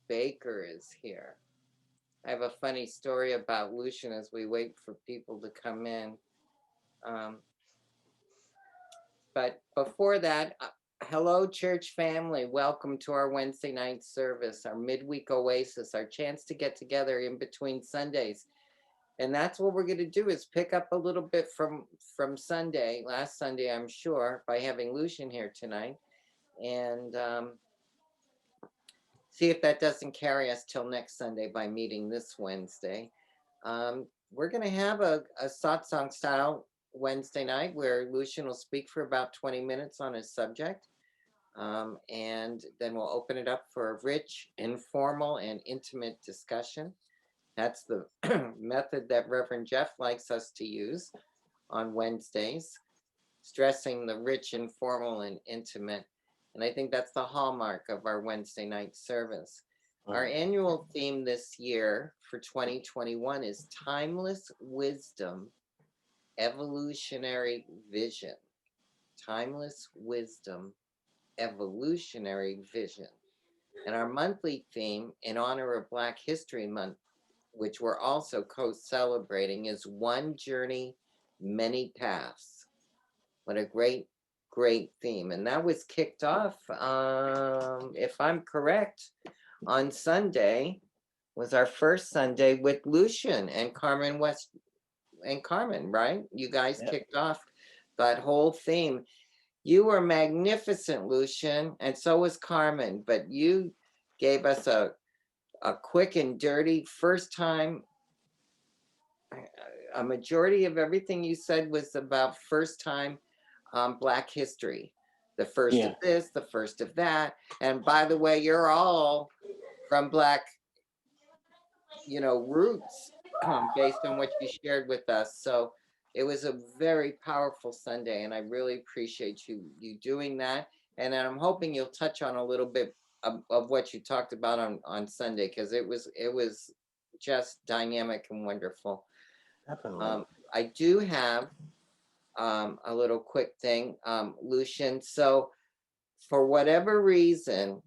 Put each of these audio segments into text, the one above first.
Baker is here. I have a funny story about Luchan as we wait for people to come in. Um, but before that, hello, church family. Welcome to our Wednesday night service, our midweek oasis, our chance to get together in between Sundays. And that's what we're going to do is pick up a little bit from Sunday, last Sunday, I'm sure, by having Luchan here tonight. And see if that doesn't carry us till next Sunday by meeting this Wednesday. We're going to have a satsang style Wednesday night where Luchan will speak for about 20 minutes on his subject. And then we'll open it up for a rich, informal, and intimate discussion. That's the method that Reverend Jeff likes us to use on Wednesdays, stressing the rich, informal, and intimate. And I think that's the hallmark of our Wednesday night service. Our annual theme this year for 2021 is Timeless Wisdom, Evolutionary Vision. Timeless Wisdom, Evolutionary Vision. And our monthly theme in honor of Black History Month, which we're also co-celebrating, is One Journey, Many Paths. What a great theme. And that was kicked off, if I'm correct, on Sunday, was our first Sunday with Luchan and Carmen Carmen, right? You guys kicked off that whole theme. You were magnificent, Luchan, and so was Carmen, but you gave us a quick and dirty first time. A majority of everything you said was about first time Black history. The first of this, the first of that. And by the way, you're all from Black, roots based on what you shared with us. So it was a very powerful Sunday, and I really appreciate you doing that. And I'm hoping you'll touch on a little bit of what you talked about on Sunday, because it was just dynamic and wonderful. Definitely. I do have a little quick thing, Luchan. So for whatever reason,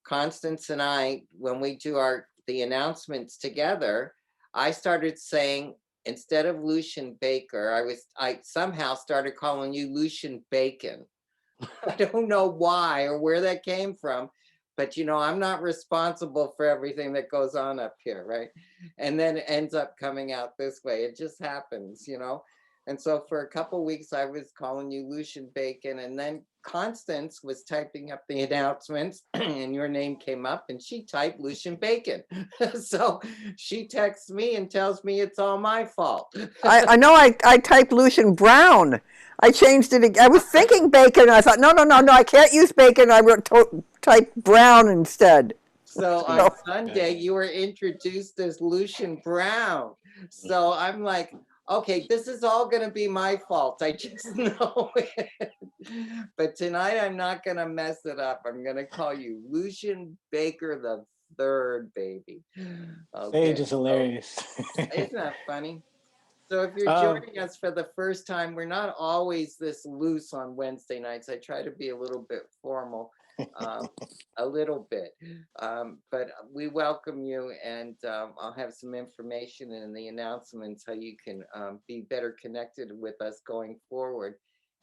Constance and I, when we do the announcements together, I started saying, instead of Luchan Baker, I somehow started calling you Luchan Bacon. I don't know why or where that came from, but I'm not responsible for everything that goes on up here, right? And then it ends up coming out this way. It just happens. And so for a couple weeks, I was calling you Luchan Bacon, and then Constance was typing up the announcements, and your name came up, and she typed Luchan Bacon. So she texts me and tells me it's all my fault. I know I typed Luchan Brown. I changed it. I was thinking bacon. And I thought, no, I can't use bacon. I wrote typed Brown instead. So on Sunday, you were introduced as Luchan Brown. So I'm like, okay, this is all going to be my fault. I just know it. But tonight, I'm not going to mess it up. I'm going to call you Luchan Baker the Third, baby. Okay. Sage is hilarious. Isn't that funny? So if you're joining us for the first time, we're not always this loose on Wednesday nights. I try to be a little bit formal, a little bit. But we welcome you, and I'll have some information in the announcements how you can be better connected with us going forward.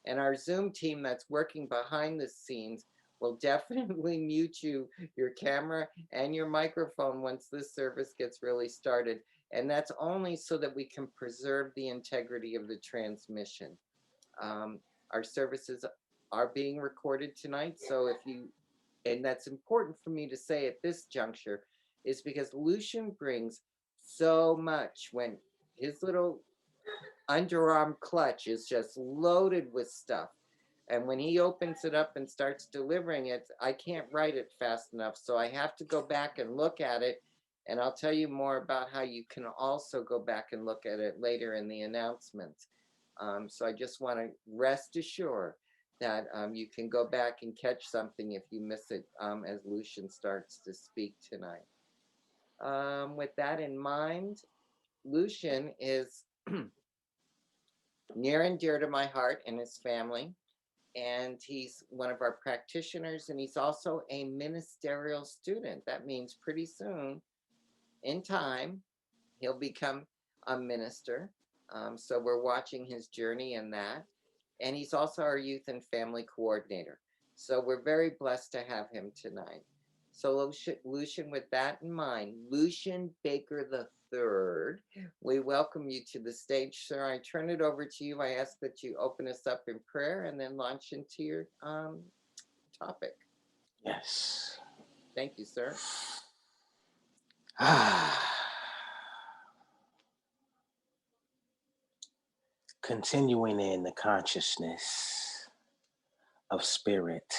And our Zoom team that's working behind the scenes will definitely mute your camera and your microphone once this service gets really started. And that's only so that we can preserve the integrity of the transmission. Our services are being recorded tonight. So and that's important for me to say at this juncture, is because Luchan brings so much when his little underarm clutch is just loaded with stuff. And when he opens it up and starts delivering it, I can't write it fast enough. So I have to go back and look at it. And I'll tell you more about how you can also go back and look at it later in the announcements. So I just want to rest assured that you can go back and catch something if you miss it as Luchan starts to speak tonight. With that in mind, Luchan is near and dear to my heart and his family. and he's one of our practitioners, and he's also a ministerial student. That means pretty soon, in time, he'll become a minister. So we're watching his journey in that. And he's also our youth and family coordinator. So we're very blessed to have him tonight. So Luchan, with that in mind, Luchan Baker III, we welcome you to the stage, sir. I turn it over to you. I ask that you open us up in prayer and then launch into your topic. Yes. Thank you, sir. Continuing in the consciousness of spirit,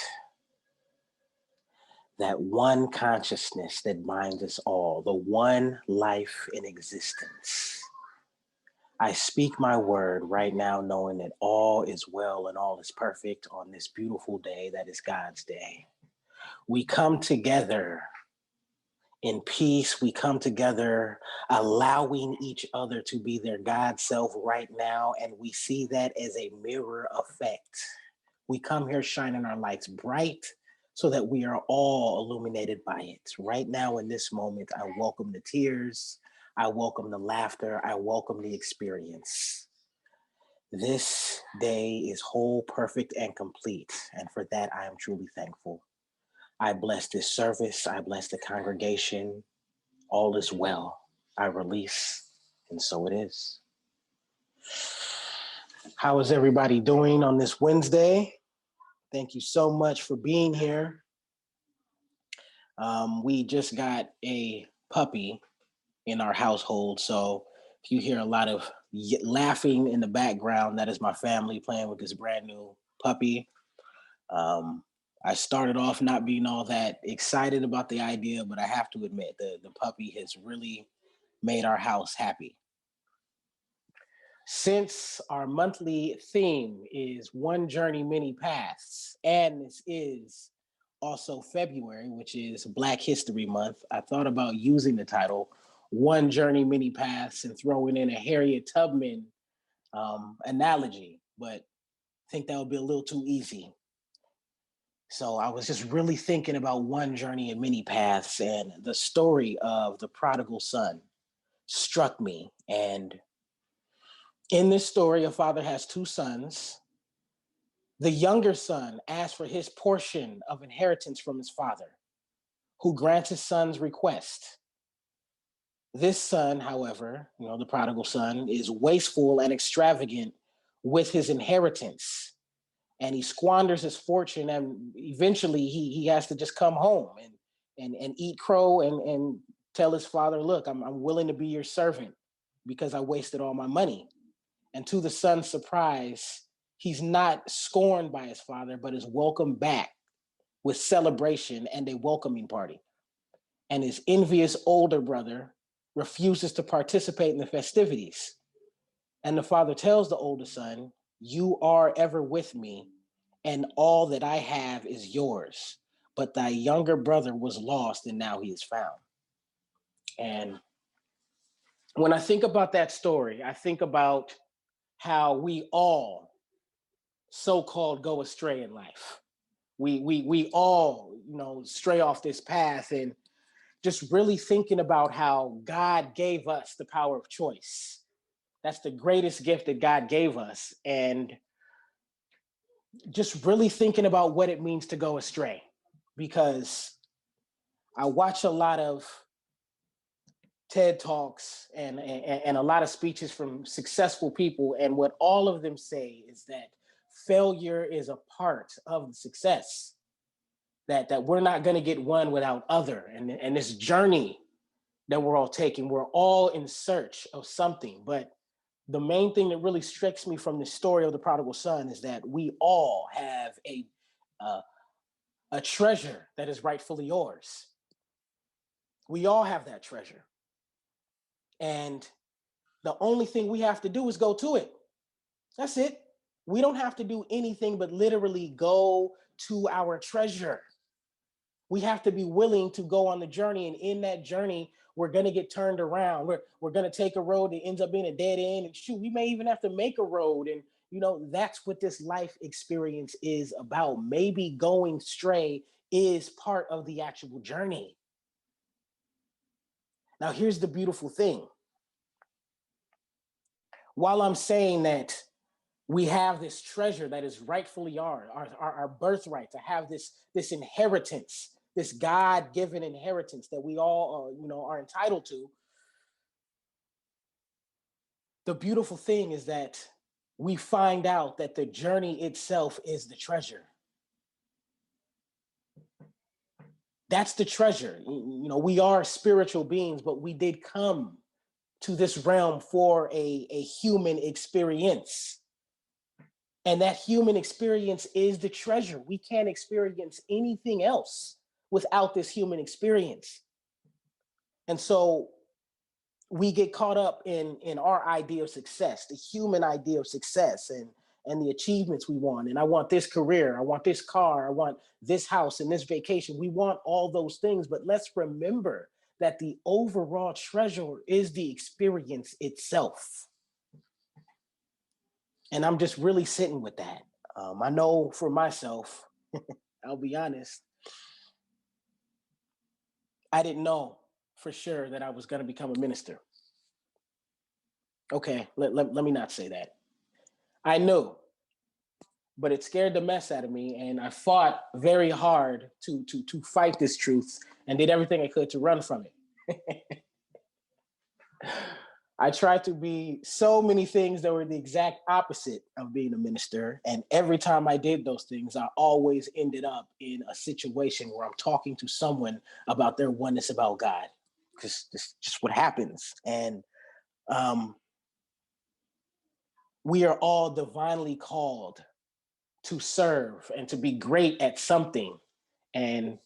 that one consciousness that binds us all, the one life in existence. I speak my word right now, knowing that all is well and all is perfect on this beautiful day that is God's day. We come together in peace. We come together allowing each other to be their God self right now, and we see that as a mirror effect. We come here shining our lights bright so that we are all illuminated by it. Right now in this moment, I welcome the tears, I welcome the laughter, I welcome the experience. This day is whole, perfect, and complete, and for that I am truly thankful. I bless this service, I bless the congregation. All is well. I release, and so it is. How is everybody doing on this Wednesday? Thank you so much for being here. We just got a puppy in our household, so if you hear a lot of laughing in the background, that is my family playing with this brand new puppy. I started off not being all that excited about the idea, but I have to admit the puppy has really made our house happy. Since our monthly theme is One Journey, Many Paths, and this is also February, which is Black History Month, I thought about using the title One Journey, Many Paths and throwing in a Harriet Tubman analogy, but I think that would be a little too easy. So I was just really thinking about one journey and many paths, and the story of the prodigal son struck me. And in this story, a father has two sons. The younger son asks for his portion of inheritance from his father, who grants his son's request. This son, however, the prodigal son, is wasteful and extravagant with his inheritance. And he squanders his fortune, and eventually he has to just come home and eat crow and tell his father, look, I'm willing to be your servant because I wasted all my money. And to the son's surprise, he's not scorned by his father, but is welcomed back with celebration and a welcoming party. And his envious older brother refuses to participate in the festivities. And the father tells the older son, you are ever with me, and all that I have is yours. But thy younger brother was lost, and now he is found. And when I think about that story, I think about how we all so-called go astray in life. We all, stray off this path, and just really thinking about how God gave us the power of choice. That's the greatest gift that God gave us. And just really thinking about what it means to go astray, because I watch a lot of TED Talks and a lot of speeches from successful people. And what all of them say is that failure is a part of the success, that we're not going to get one without other. And this journey that we're all taking, we're all in search of something. But the main thing that really strikes me from the story of the prodigal son is that we all have a treasure that is rightfully yours. We all have that treasure. And the only thing we have to do is go to it. That's it. We don't have to do anything but literally go to our treasure. We have to be willing to go on the journey. And in that journey, we're going to get turned around. We're going to take a road that ends up being a dead end. And shoot, we may even have to make a road. And that's what this life experience is about. Maybe going stray is part of the actual journey. Now, here's the beautiful thing. While I'm saying that we have this treasure that is rightfully our birthright, to have this inheritance, this God-given inheritance that we all are entitled to. The beautiful thing is that we find out that the journey itself is the treasure. That's the treasure. We are spiritual beings, but we did come to this realm for a human experience. And that human experience is the treasure. We can't experience anything else without this human experience. And so we get caught up in our idea of success, the human idea of success, and the achievements we want. And I want this career, I want this car, I want this house and this vacation. We want all those things, but let's remember that the overall treasure is the experience itself. And I'm just really sitting with that. I know for myself, I'll be honest, I didn't know for sure that I was going to become a minister. Okay, let me not say that. I knew, but it scared the mess out of me, and I fought very hard to fight this truth and did everything I could to run from it. I tried to be so many things that were the exact opposite of being a minister, and every time I did those things, I always ended up in a situation where I'm talking to someone about their oneness about God, because this is just what happens. And we are all divinely called to serve and to be great at something. And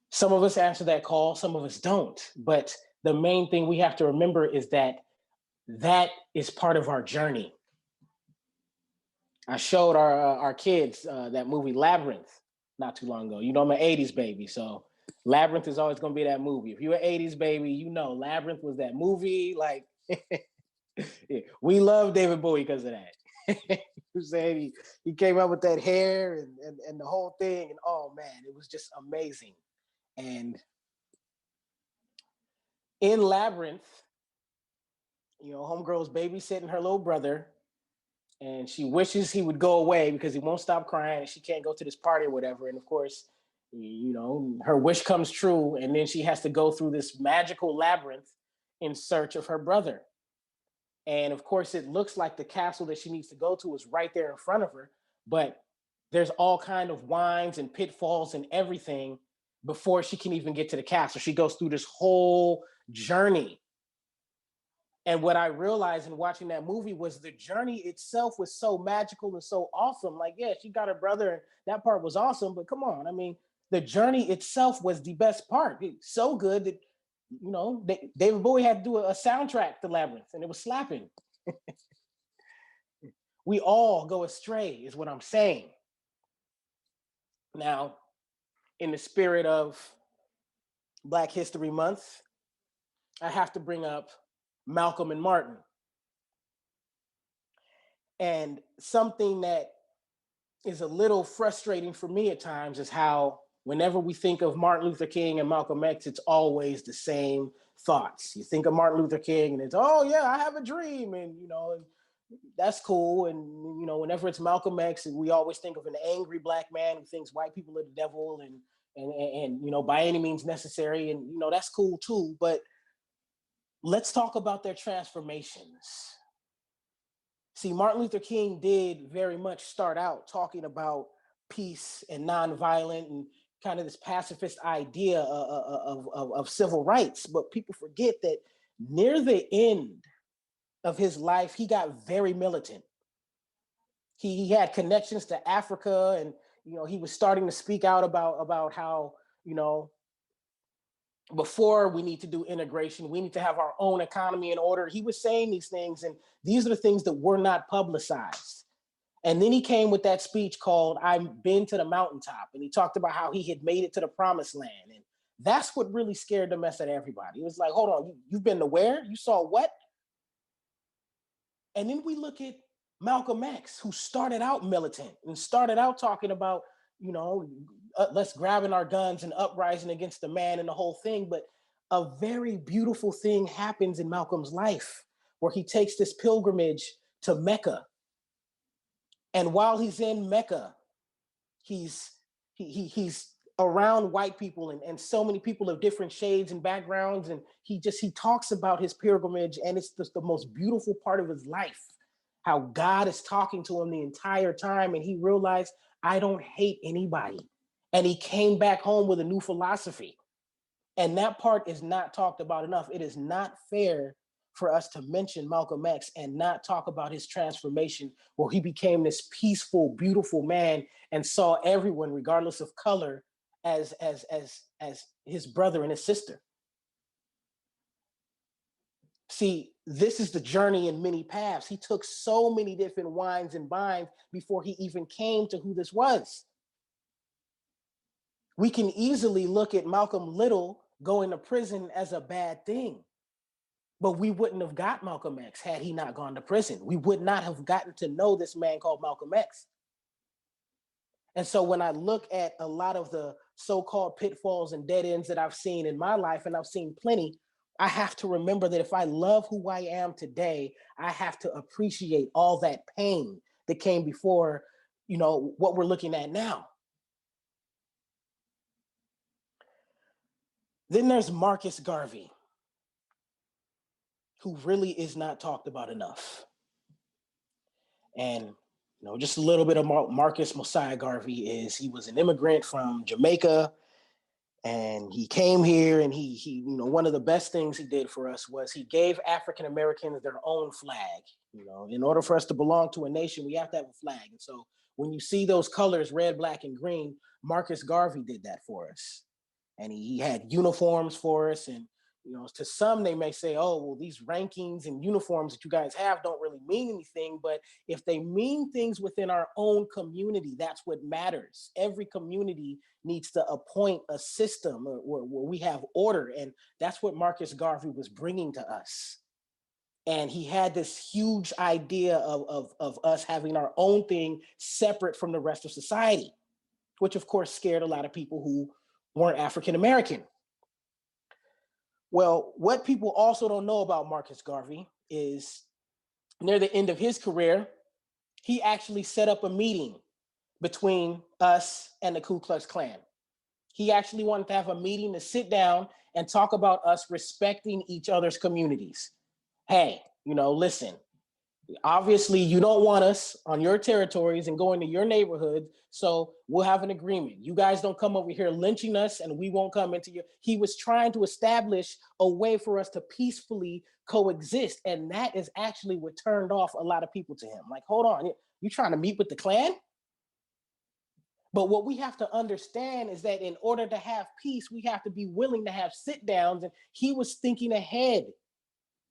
some of us answer that call, some of us don't. But the main thing we have to remember is that is part of our journey. I showed our kids that movie Labyrinth not too long ago. I'm an 80s baby, so Labyrinth is always going to be that movie. If you're an 80s baby, Labyrinth was that movie. Like, yeah, we love David Bowie because of that. He came up with that hair and the whole thing, and oh man, it was just amazing. And in Labyrinth, homegirl's babysitting her little brother, and she wishes he would go away because he won't stop crying and she can't go to this party or whatever. And of course, her wish comes true, and then she has to go through this magical labyrinth in search of her brother. And of course, it looks like the castle that she needs to go to is right there in front of her, but there's all kind of winds and pitfalls and everything before she can even get to the castle. She goes through this whole journey. And what I realized in watching that movie was the journey itself was so magical and so awesome. Like, yeah, she got her brother, and that part was awesome, but come on, I mean, the journey itself was the best part. It's so good that, David Bowie had to do a soundtrack to Labyrinth, and it was slapping. We all go astray, is what I'm saying. Now, in the spirit of Black History Month, I have to bring up Malcolm and Martin. And something that is a little frustrating for me at times is how whenever we think of Martin Luther King and Malcolm X, it's always the same thoughts. You think of Martin Luther King and it's, oh yeah, I have a dream, and that's cool. And whenever it's Malcolm X, we always think of an angry Black man who thinks white people are the devil and by any means necessary, and that's cool too. But let's talk about their transformations. See, Martin Luther King did very much start out talking about peace and nonviolent and kind of this pacifist idea of civil rights. But people forget that near the end of his life, he got very militant. He had connections to Africa, and he was starting to speak out about how before we need to do integration, we need to have our own economy in order. He was saying these things, and these are the things that were not publicized. And then he came with that speech called I've Been to the Mountaintop, and he talked about how he had made it to the promised land. And that's what really scared the mess out of everybody. It was like, hold on, you've been to where? You saw what? And then we look at Malcolm X, who started out militant and started out talking about, let's grabbing our guns and uprising against the man and the whole thing. But a very beautiful thing happens in Malcolm's life where he takes this pilgrimage to Mecca. And while he's in Mecca, he's around white people and so many people of different shades and backgrounds. And he talks about his pilgrimage, and it's just the most beautiful part of his life, how God is talking to him the entire time. And he realized, I don't hate anybody. And he came back home with a new philosophy. And that part is not talked about enough. It is not fair for us to mention Malcolm X and not talk about his transformation, where he became this peaceful, beautiful man and saw everyone, regardless of color, as his brother and his sister. See, this is the journey in many paths. He took so many different wines and binds before he even came to who this was. We can easily look at Malcolm Little going to prison as a bad thing, but we wouldn't have got Malcolm X had he not gone to prison. We would not have gotten to know this man called Malcolm X. And so when I look at a lot of the so-called pitfalls and dead ends that I've seen in my life, and I've seen plenty, I have to remember that if I love who I am today, I have to appreciate all that pain that came before, what we're looking at now. Then there's Marcus Garvey, who really is not talked about enough. And just a little bit of Marcus Mosiah Garvey is he was an immigrant from Jamaica, and he came here, and he one of the best things he did for us was he gave African Americans their own flag. In order for us to belong to a nation, we have to have a flag. And so when you see those colors, red, black, and green, Marcus Garvey did that for us. And he had uniforms for us. And, to some, they may say, oh, well, these rankings and uniforms that you guys have don't really mean anything. But if they mean things within our own community, that's what matters. Every community needs to appoint a system where we have order. And that's what Marcus Garvey was bringing to us. And he had this huge idea of us having our own thing separate from the rest of society, which, of course, scared a lot of people who weren't African American. Well, what people also don't know about Marcus Garvey is near the end of his career, he actually set up a meeting between us and the Ku Klux Klan. He actually wanted to have a meeting to sit down and talk about us respecting each other's communities. Hey, listen, obviously you don't want us on your territories and going to your neighborhood, so we'll have an agreement. You guys don't come over here lynching us, and we won't come into your. He was trying to establish a way for us to peacefully coexist, and that is actually what turned off a lot of people to him. Like, hold on, you trying to meet with the Klan? But what we have to understand is that in order to have peace, we have to be willing to have sit downs, and he was thinking ahead.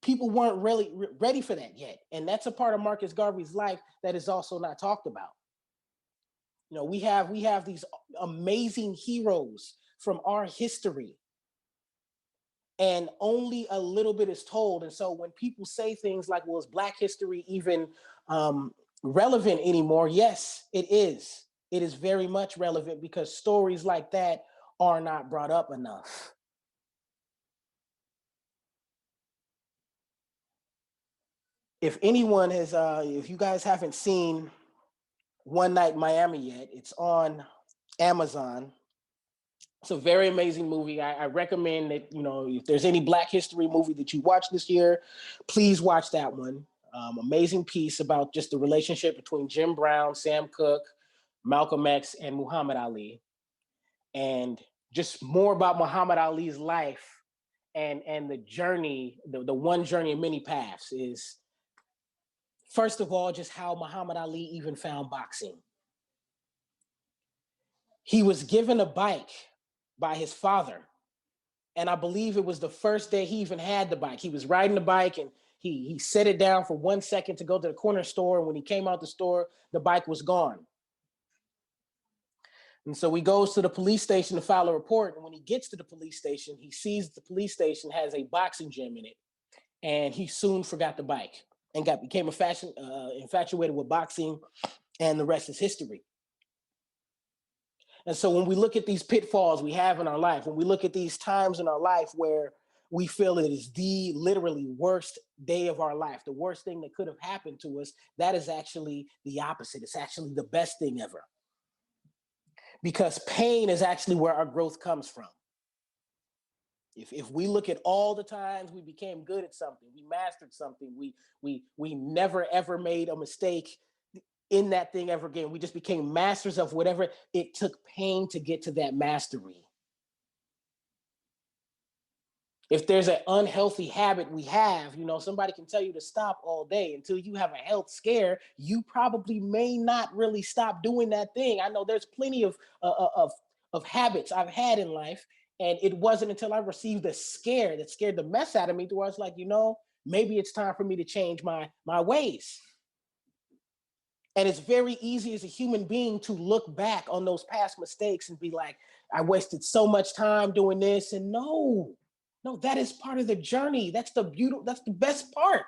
People weren't really ready for that yet. And that's a part of Marcus Garvey's life that is also not talked about. We have these amazing heroes from our history, and only a little bit is told. And so when people say things like, well, is Black history even relevant anymore? Yes, it is. It is very much relevant because stories like that are not brought up enough. If anyone has, if you guys haven't seen One Night in Miami yet, it's on Amazon. It's a very amazing movie. I recommend that, if there's any Black history movie that you watch this year, please watch that one. Amazing piece about just the relationship between Jim Brown, Sam Cooke, Malcolm X, and Muhammad Ali. And just more about Muhammad Ali's life and the journey, the one journey in many paths is, first of all, just how Muhammad Ali even found boxing. He was given a bike by his father. And I believe it was the first day he even had the bike. He was riding the bike and he set it down for 1 second to go to the corner store. And when he came out the store, the bike was gone. And so he goes to the police station to file a report. And when he gets to the police station, he sees the police station has a boxing gym in it. And he soon forgot the bike. and became infatuated with boxing, and the rest is history. And so when we look at these pitfalls we have in our life, when we look at these times in our life where we feel it is the literally worst day of our life, the worst thing that could have happened to us, that is actually the opposite. It's actually the best thing ever. Because pain is actually where our growth comes from. If we look at all the times we became good at something, we mastered something, we never ever made a mistake in that thing ever again. We just became masters of whatever. It took pain to get to that mastery. If there's an unhealthy habit we have, somebody can tell you to stop all day. Until you have a health scare, you probably may not really stop doing that thing. I know there's plenty of habits I've had in life, and it wasn't until I received a scare that scared the mess out of me to where I was like, maybe it's time for me to change my ways. And it's very easy as a human being to look back on those past mistakes and be like, I wasted so much time doing this. And no, that is part of the journey. That's the best part,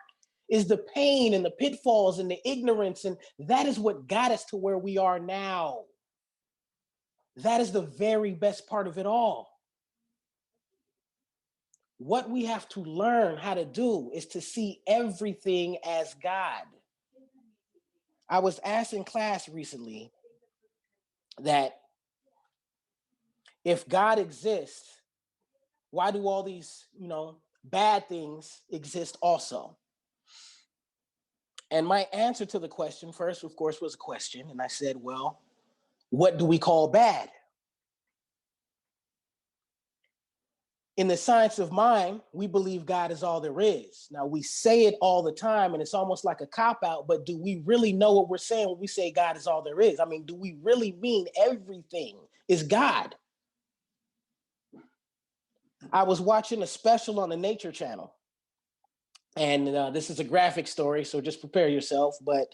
is the pain and the pitfalls and the ignorance. And that is what got us to where we are now. That is the very best part of it all. What we have to learn how to do is to see everything as God. I was asked in class recently that if God exists, why do all these, bad things exist also? And my answer to the question first, of course, was a question. And I said, well, what do we call bad? In the science of mind, we believe God is all there is. Now, we say it all the time, and it's almost like a cop-out, but do we really know what we're saying when we say God is all there is? I mean, do we really mean everything is God? I was watching a special on the Nature Channel, and this is a graphic story, so just prepare yourself, but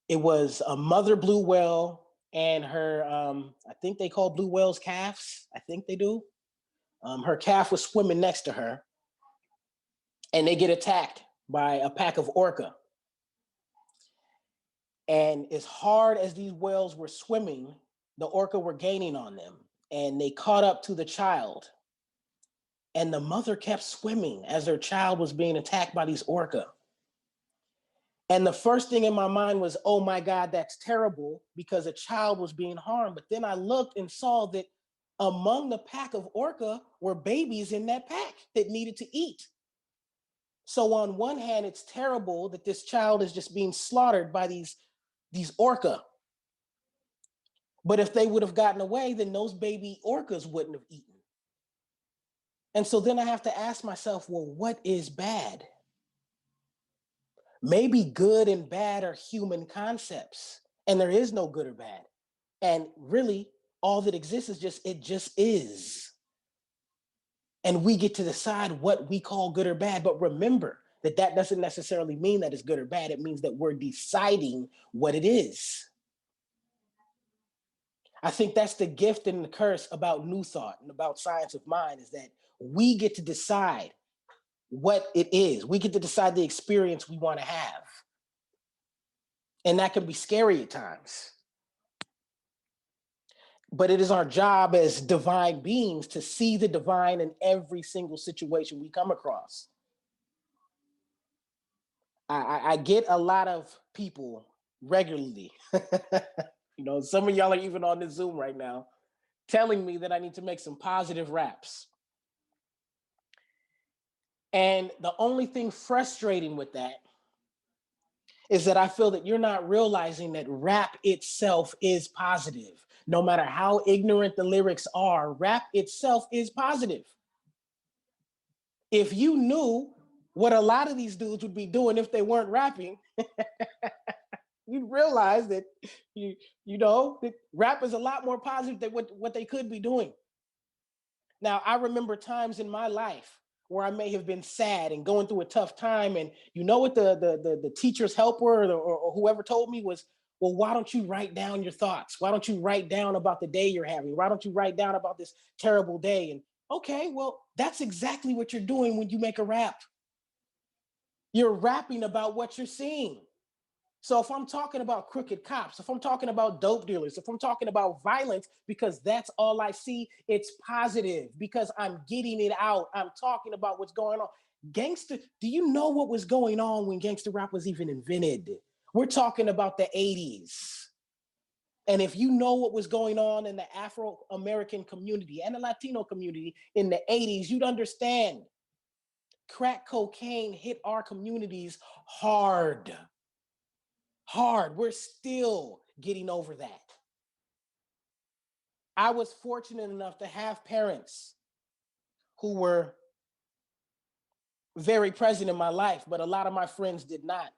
it was a mother blue whale and her, I think they call blue whales calves. I think they do. Her calf was swimming next to her, and they get attacked by a pack of orca. And as hard as these whales were swimming, the orca were gaining on them, and they caught up to the child. And the mother kept swimming as her child was being attacked by these orca. And the first thing in my mind was, oh my God, that's terrible, because a child was being harmed. But then I looked and saw that among the pack of orca were babies in that pack that needed to eat. So on one hand, it's terrible that this child is just being slaughtered by these orca. But if they would have gotten away, then those baby orcas wouldn't have eaten. And so then I have to ask myself, well, what is bad? Maybe good and bad are human concepts, and there is no good or bad. And really, all that exists is it just is. And we get to decide what we call good or bad. But remember that doesn't necessarily mean that it's good or bad. It means that we're deciding what it is. I think that's the gift and the curse about New Thought and about Science of Mind, is that we get to decide what it is. We get to decide the experience we want to have. And that can be scary at times. But it is our job as divine beings to see the divine in every single situation we come across. I get a lot of people regularly, some of y'all are even on this Zoom right now, telling me that I need to make some positive raps. And the only thing frustrating with that is that I feel that you're not realizing that rap itself is positive. No matter how ignorant the lyrics are, rap itself is positive. If you knew what a lot of these dudes would be doing if they weren't rapping, you'd realize that that rap is a lot more positive than what they could be doing. Now, I remember times in my life where I may have been sad and going through a tough time, and what the teacher's helper or whoever told me was, well, why don't you write down your thoughts? Why don't you write down about the day you're having? Why don't you write down about this terrible day? And okay, well, that's exactly what you're doing when you make a rap. You're rapping about what you're seeing. So if I'm talking about crooked cops, if I'm talking about dope dealers, if I'm talking about violence, because that's all I see, it's positive because I'm getting it out. I'm talking about what's going on. Gangster, do you know what was going on when gangster rap was even invented? We're talking about the 80s. And if you know what was going on in the Afro-American community and the Latino community in the 80s, you'd understand. Crack cocaine hit our communities hard. Hard. We're still getting over that. I was fortunate enough to have parents who were very present in my life, but a lot of my friends did not.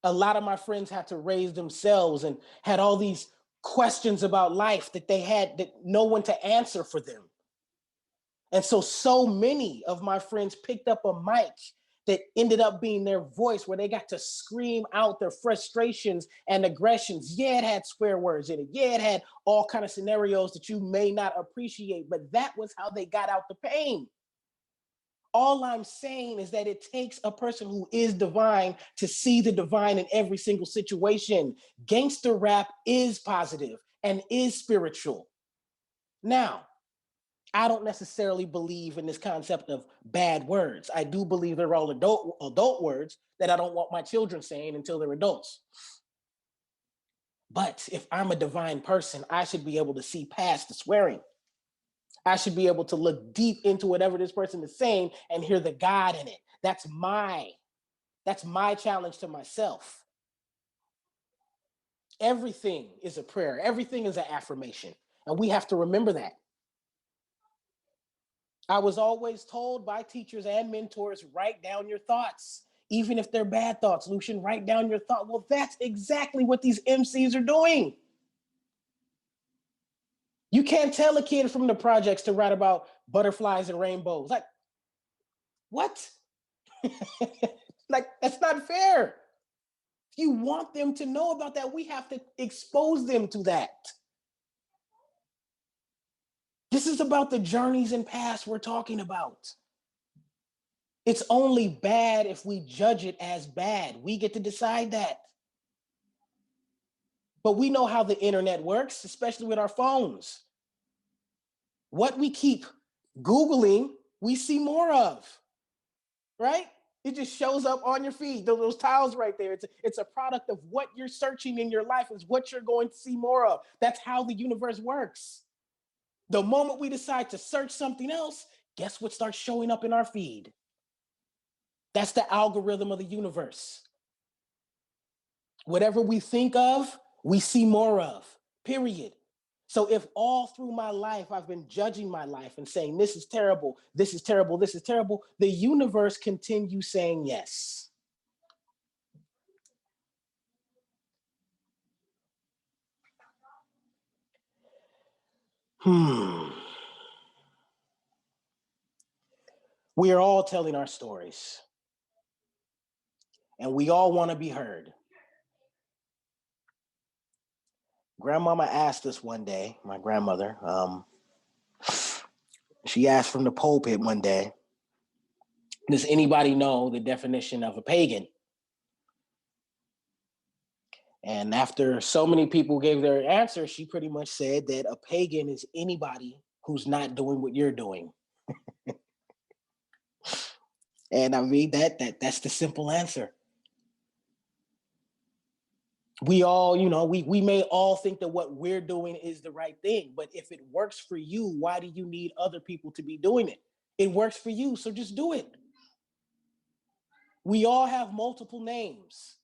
A lot of my friends had to raise themselves and had all these questions about life that they had that no one to answer for them. And so many of my friends picked up a mic that ended up being their voice where they got to scream out their frustrations and aggressions. Yeah, it had swear words in it. Yeah, it had all kind of scenarios that you may not appreciate, but that was how they got out the pain. All I'm saying is that it takes a person who is divine to see the divine in every single situation. Gangster rap is positive and is spiritual. Now, I don't necessarily believe in this concept of bad words. I do believe they're all adult words that I don't want my children saying until they're adults. But if I'm a divine person, I should be able to see past the swearing. I should be able to look deep into whatever this person is saying and hear the God in it. That's my challenge to myself. Everything is a prayer. Everything is an affirmation. And we have to remember that. I was always told by teachers and mentors, write down your thoughts. Even if they're bad thoughts, Luchan, write down your thought. Well, that's exactly what these MCs are doing. You can't tell a kid from the projects to write about butterflies and rainbows. Like, what? Like, that's not fair. If you want them to know about that, we have to expose them to that. This is about the journeys and paths we're talking about. It's only bad if we judge it as bad. We get to decide that. But we know how the internet works, especially with our phones. What we keep Googling, we see more of, right? It just shows up on your feed, those tiles right there. It's a product of what you're searching in your life is what you're going to see more of. That's how the universe works. The moment we decide to search something else, guess what starts showing up in our feed? That's the algorithm of the universe. Whatever we think of, we see more of, period. So if all through my life, I've been judging my life and saying, this is terrible, this is terrible, this is terrible, the universe continues saying yes. We are all telling our stories. And we all want to be heard. Grandmama asked us one day, my grandmother, she asked from the pulpit one day, does anybody know the definition of a pagan? And after so many people gave their answer, she pretty much said that a pagan is anybody who's not doing what you're doing. And I mean, that's the simple answer. We all, we may all think that what we're doing is the right thing, but if it works for you, why do you need other people to be doing it? It works for you, so just do it. We all have multiple names.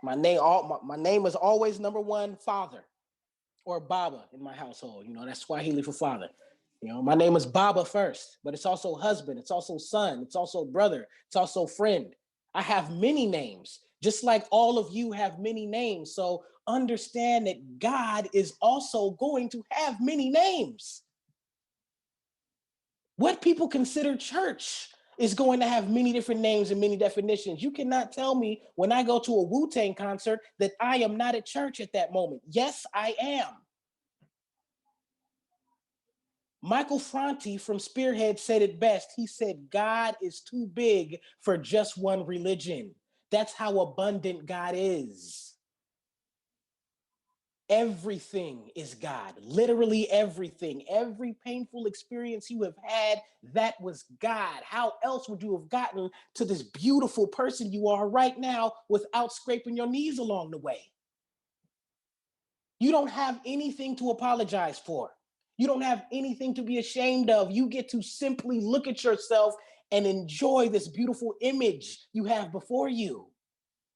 My name is always number one, Father, or Baba in my household. That's Swahili for father. My name is Baba first, but it's also husband, it's also son, it's also brother, it's also friend. I have many names, just like all of you have many names. So understand that God is also going to have many names. What people consider church is going to have many different names and many definitions. You cannot tell me when I go to a Wu-Tang concert that I am not at church at that moment. Yes, I am. Michael Franti from Spearhead said it best. He said, God is too big for just one religion. That's how abundant God is. Everything is God, literally everything. Every painful experience you have had, that was God. How else would you have gotten to this beautiful person you are right now without scraping your knees along the way? You don't have anything to apologize for. You don't have anything to be ashamed of. You get to simply look at yourself and enjoy this beautiful image you have before you.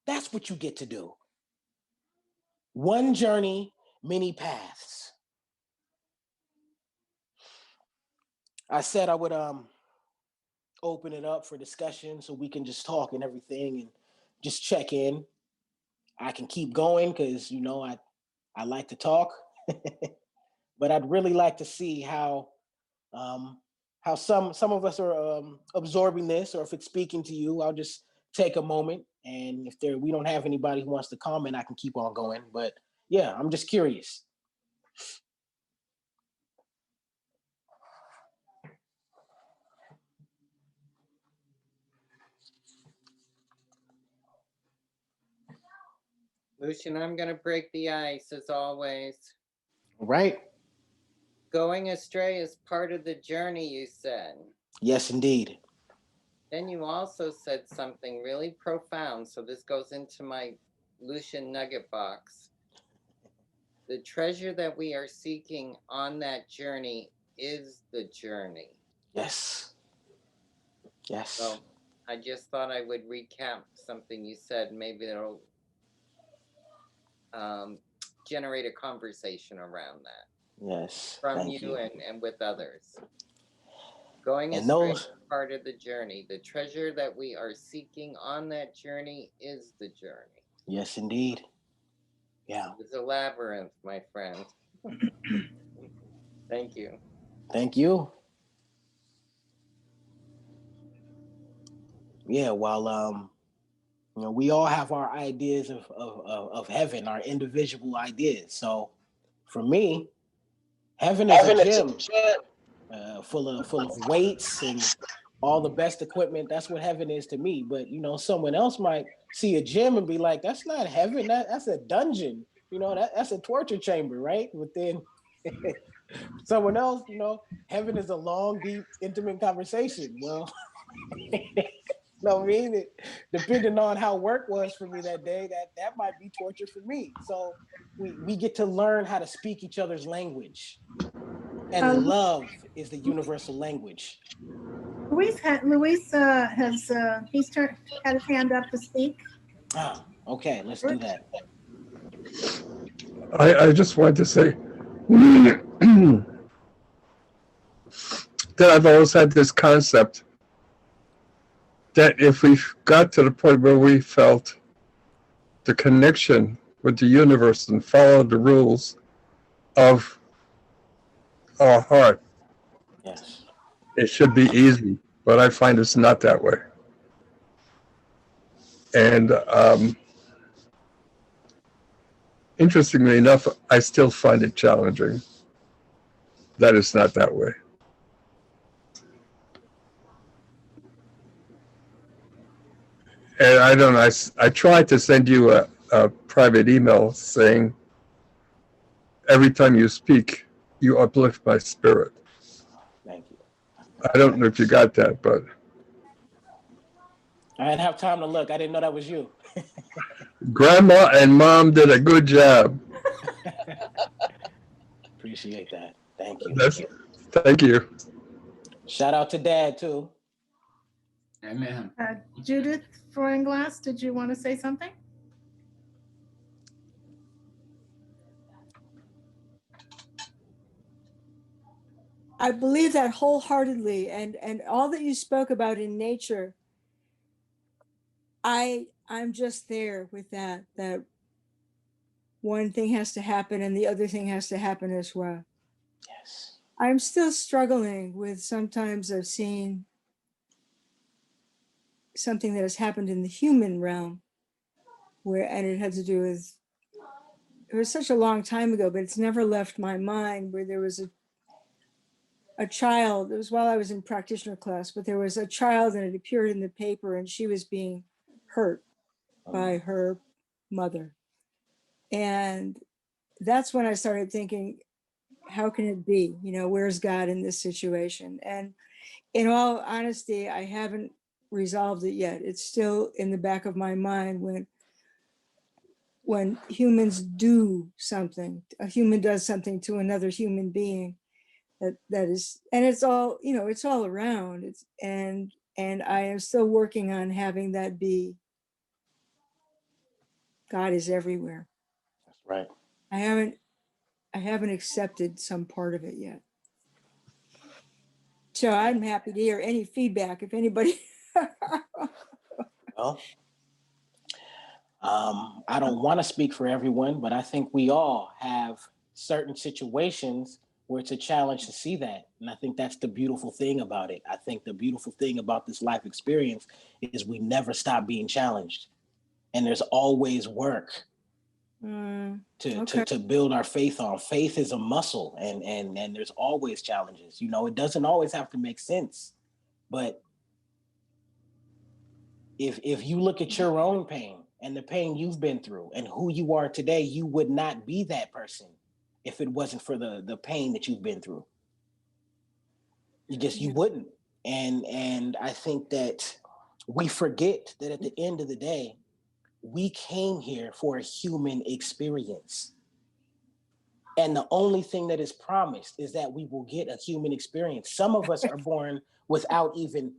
That's what you get to do. One journey, many paths. I said I would open it up for discussion so we can just talk and everything and just check in. I can keep going because I like to talk, but I'd really like to see how some of us are absorbing this, or if it's speaking to you. I'll just take a moment, and if we don't have anybody who wants to comment, I can keep on going. But yeah, I'm just curious. Luchan, I'm going to break the ice as always. Right. Going astray is part of the journey, you said. Yes, indeed. Then you also said something really profound. So this goes into my Luchan nugget box. The treasure that we are seeking on that journey is the journey. Yes. Yes. So I just thought I would recap something you said. Maybe it'll generate a conversation around that. Yes. From you. And with others. Going and astray those is part of the journey. The treasure that we are seeking on that journey is the journey. Yes, indeed. Yeah. It's a labyrinth, my friend. Thank you. Thank you. Yeah, well, we all have our ideas of heaven, our individual ideas. So for me, heaven is a gym full of weights and all the best equipment. That's what heaven is to me. But someone else might see a gym and be like, that's not heaven, that's a dungeon. That's a torture chamber, right? But then someone else, heaven is a long, deep, intimate conversation. Well, depending on how work was for me that day, that might be torture for me. So we get to learn how to speak each other's language, and love is the universal language. Luis has had his hand up to speak. Okay, let's do that. I just wanted to say that I've always had this concept that if we got to the point where we felt the connection with the universe and followed the rules of our heart, yes, it should be easy. But I find it's not that way. And interestingly enough, I still find it challenging that it's not that way. And I don't know, I tried to send you a private email saying, every time you speak, you uplift my spirit. Thank you. I don't know if you got that, but. I didn't have time to look. I didn't know that was you. Grandma and Mom did a good job. Appreciate that. Thank you. Thank you. Shout out to Dad, too. Amen. Judith Freundglass, did you want to say something? I believe that wholeheartedly, and all that you spoke about in nature, I'm just there with that one thing has to happen and the other thing has to happen as well. Yes. I'm still struggling with sometimes of seeing something that has happened in the human realm and it had to do with, it was such a long time ago, but it's never left my mind, where there was a child, it was while I was in practitioner class, but there was a child and it appeared in the paper and she was being hurt by her mother. And that's when I started thinking, how can it be? You know, where's God in this situation? And in all honesty, I haven't resolved it yet. It's still in the back of my mind when humans do something, a human does something to another human being that is, and it's all, you know, it's all around. And I am still working on having that be, God is everywhere. That's right. I haven't accepted some part of it yet. So I'm happy to hear any feedback if anybody. Well, I don't want to speak for everyone, but I think we all have certain situations where it's a challenge to see that. And I think that's the beautiful thing about it. I think the beautiful thing about this life experience is we never stop being challenged. And there's always work to build our faith on. Faith is a muscle, and there's always challenges. You know, it doesn't always have to make sense. But if you look at your own pain and the pain you've been through and who you are today, you would not be that person if it wasn't for the pain that you've been through. You wouldn't. And I think that we forget that at the end of the day, we came here for a human experience. And the only thing that is promised is that we will get a human experience. Some of us are born without even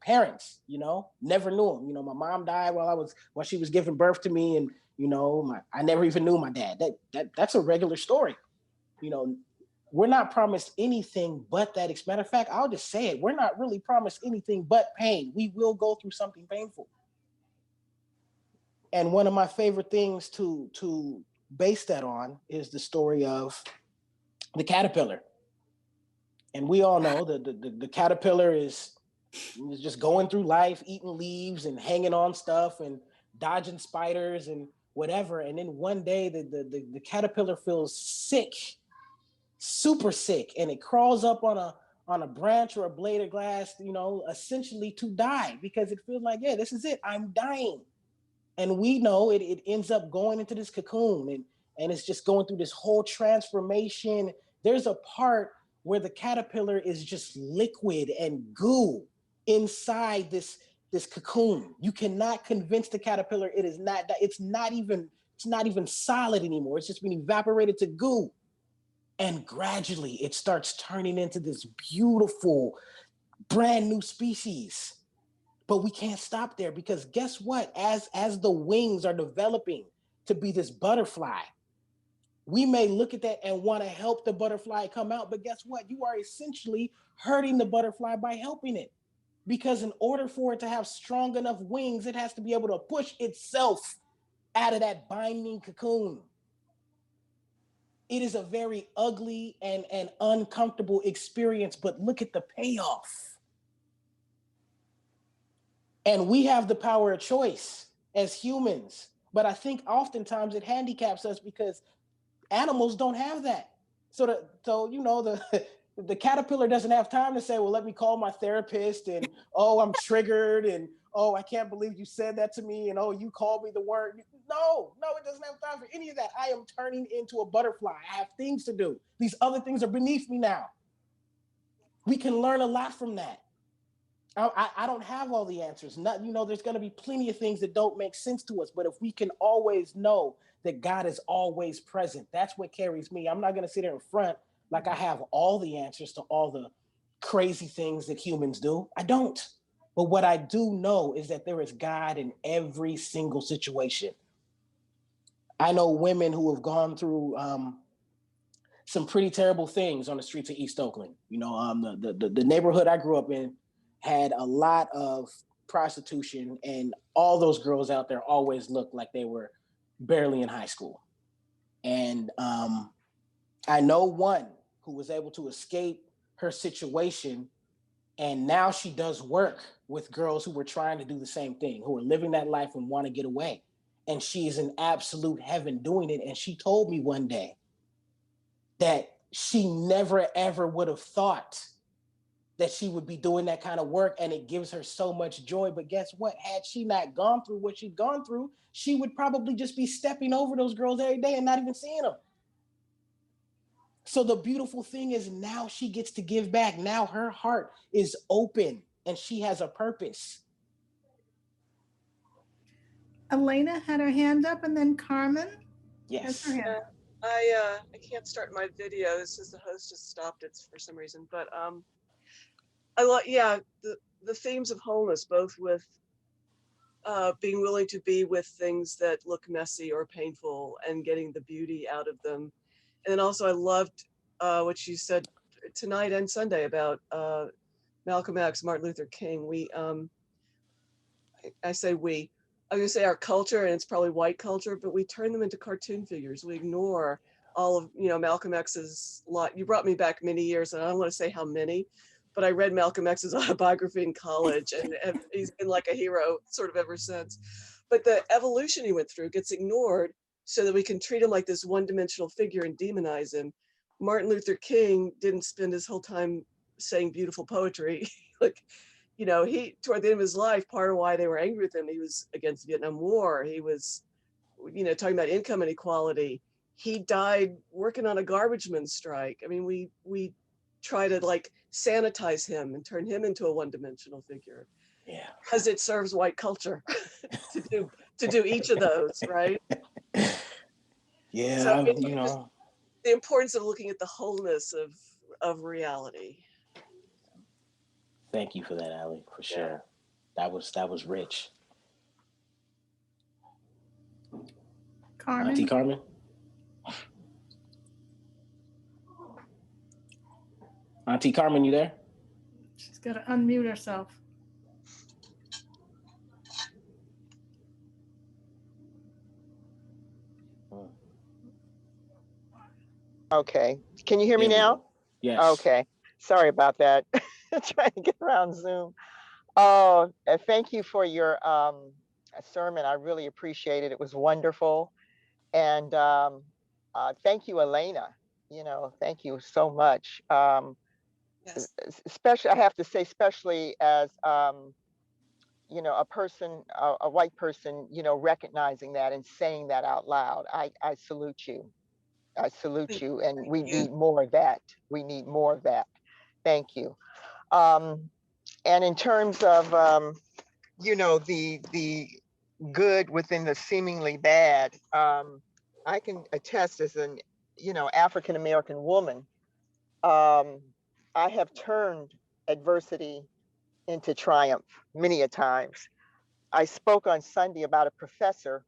parents, you know, never knew them. You know, my mom died while she was giving birth to me. And, you know, I never even knew my dad. That's a regular story. You know, we're not promised anything but that. As a matter of fact, I'll just say it. We're not really promised anything but pain. We will go through something painful. And one of my favorite things to base that on is the story of the caterpillar. And we all know that the caterpillar is just going through life, eating leaves and hanging on stuff and dodging spiders and whatever. And then one day the caterpillar feels sick, super sick, and it crawls up on a branch or a blade of grass, you know, essentially to die, because it feels like, yeah, this is it, I'm dying. And we know it ends up going into this cocoon and it's just going through this whole transformation. There's a part where the caterpillar is just liquid and goo inside this cocoon. You cannot convince the caterpillar it's not even solid anymore. It's just been evaporated to goo. And gradually it starts turning into this beautiful, brand new species. But we can't stop there, because guess what? As the wings are developing to be this butterfly, we may look at that and want to help the butterfly come out, but guess what? You are essentially hurting the butterfly by helping it. Because in order for it to have strong enough wings, it has to be able to push itself out of that binding cocoon. It is a very ugly and uncomfortable experience, but look at the payoff. And we have the power of choice as humans. But I think oftentimes it handicaps us because animals don't have that. So you know, the caterpillar doesn't have time to say, well, let me call my therapist and, oh, I'm triggered and, oh, I can't believe you said that to me and, oh, you called me the word. No, it doesn't have time for any of that. I am turning into a butterfly. I have things to do. These other things are beneath me now. We can learn a lot from that. I don't have all the answers. There's going to be plenty of things that don't make sense to us. But if we can always know that God is always present, that's what carries me. I'm not going to sit here in front like I have all the answers to all the crazy things that humans do. I don't. But what I do know is that there is God in every single situation. I know women who have gone through some pretty terrible things on the streets of East Oakland. You know, the neighborhood I grew up in had a lot of prostitution, and all those girls out there always looked like they were barely in high school. And I know one who was able to escape her situation, and now she does work with girls who were trying to do the same thing, who are living that life and want to get away. And she is in absolute heaven doing it. And she told me one day that she never ever would have thought that she would be doing that kind of work, and it gives her so much joy. But guess what? Had she not gone through what she'd gone through, she would probably just be stepping over those girls every day and not even seeing them. So the beautiful thing is now she gets to give back. Now her heart is open and she has a purpose. Elena had her hand up, and then Carmen has her Yes. hand up. I can't start my video. This is the host just stopped it for some reason, but I like, yeah, the themes of wholeness, both with being willing to be with things that look messy or painful and getting the beauty out of them. And then also I loved what you said tonight and Sunday about Malcolm X, Martin Luther King. I say we, I was gonna say our culture, and it's probably white culture, but we turn them into cartoon figures. We ignore all of, Malcolm X's lot. You brought me back many years, and I don't want to say how many, but I read Malcolm X's autobiography in college, and he's been like a hero sort of ever since. But the evolution he went through gets ignored so that we can treat him like this one-dimensional figure and demonize him. Martin Luther King didn't spend his whole time saying beautiful poetry. Like, he, toward the end of his life, part of why they were angry with him, he was against the Vietnam War. He was, talking about income inequality. He died working on a garbage man strike. I mean, we try to like sanitize him and turn him into a one-dimensional figure. Yeah. Because it serves white culture to do each of those, right? Yeah, So the importance of looking at the wholeness of reality. Thank you for that, Allie, for sure. That was rich. Carmen. Auntie Carmen? Auntie Carmen, you there? She's got to unmute herself. Okay. Can you hear me There we now? go. Yes. Okay. Sorry about that. Trying to get around Zoom. Oh, thank you for your sermon. I really appreciate it. It was wonderful. And thank you, Elena. Thank you so much. Yes. Especially, I have to say, especially as a person, a white person, recognizing that and saying that out loud. I salute you. I salute you, and we need more of that. We need more of that. Thank you. And in terms of the good within the seemingly bad, I can attest as an African American woman. I have turned adversity into triumph many a times. I spoke on Sunday about a professor.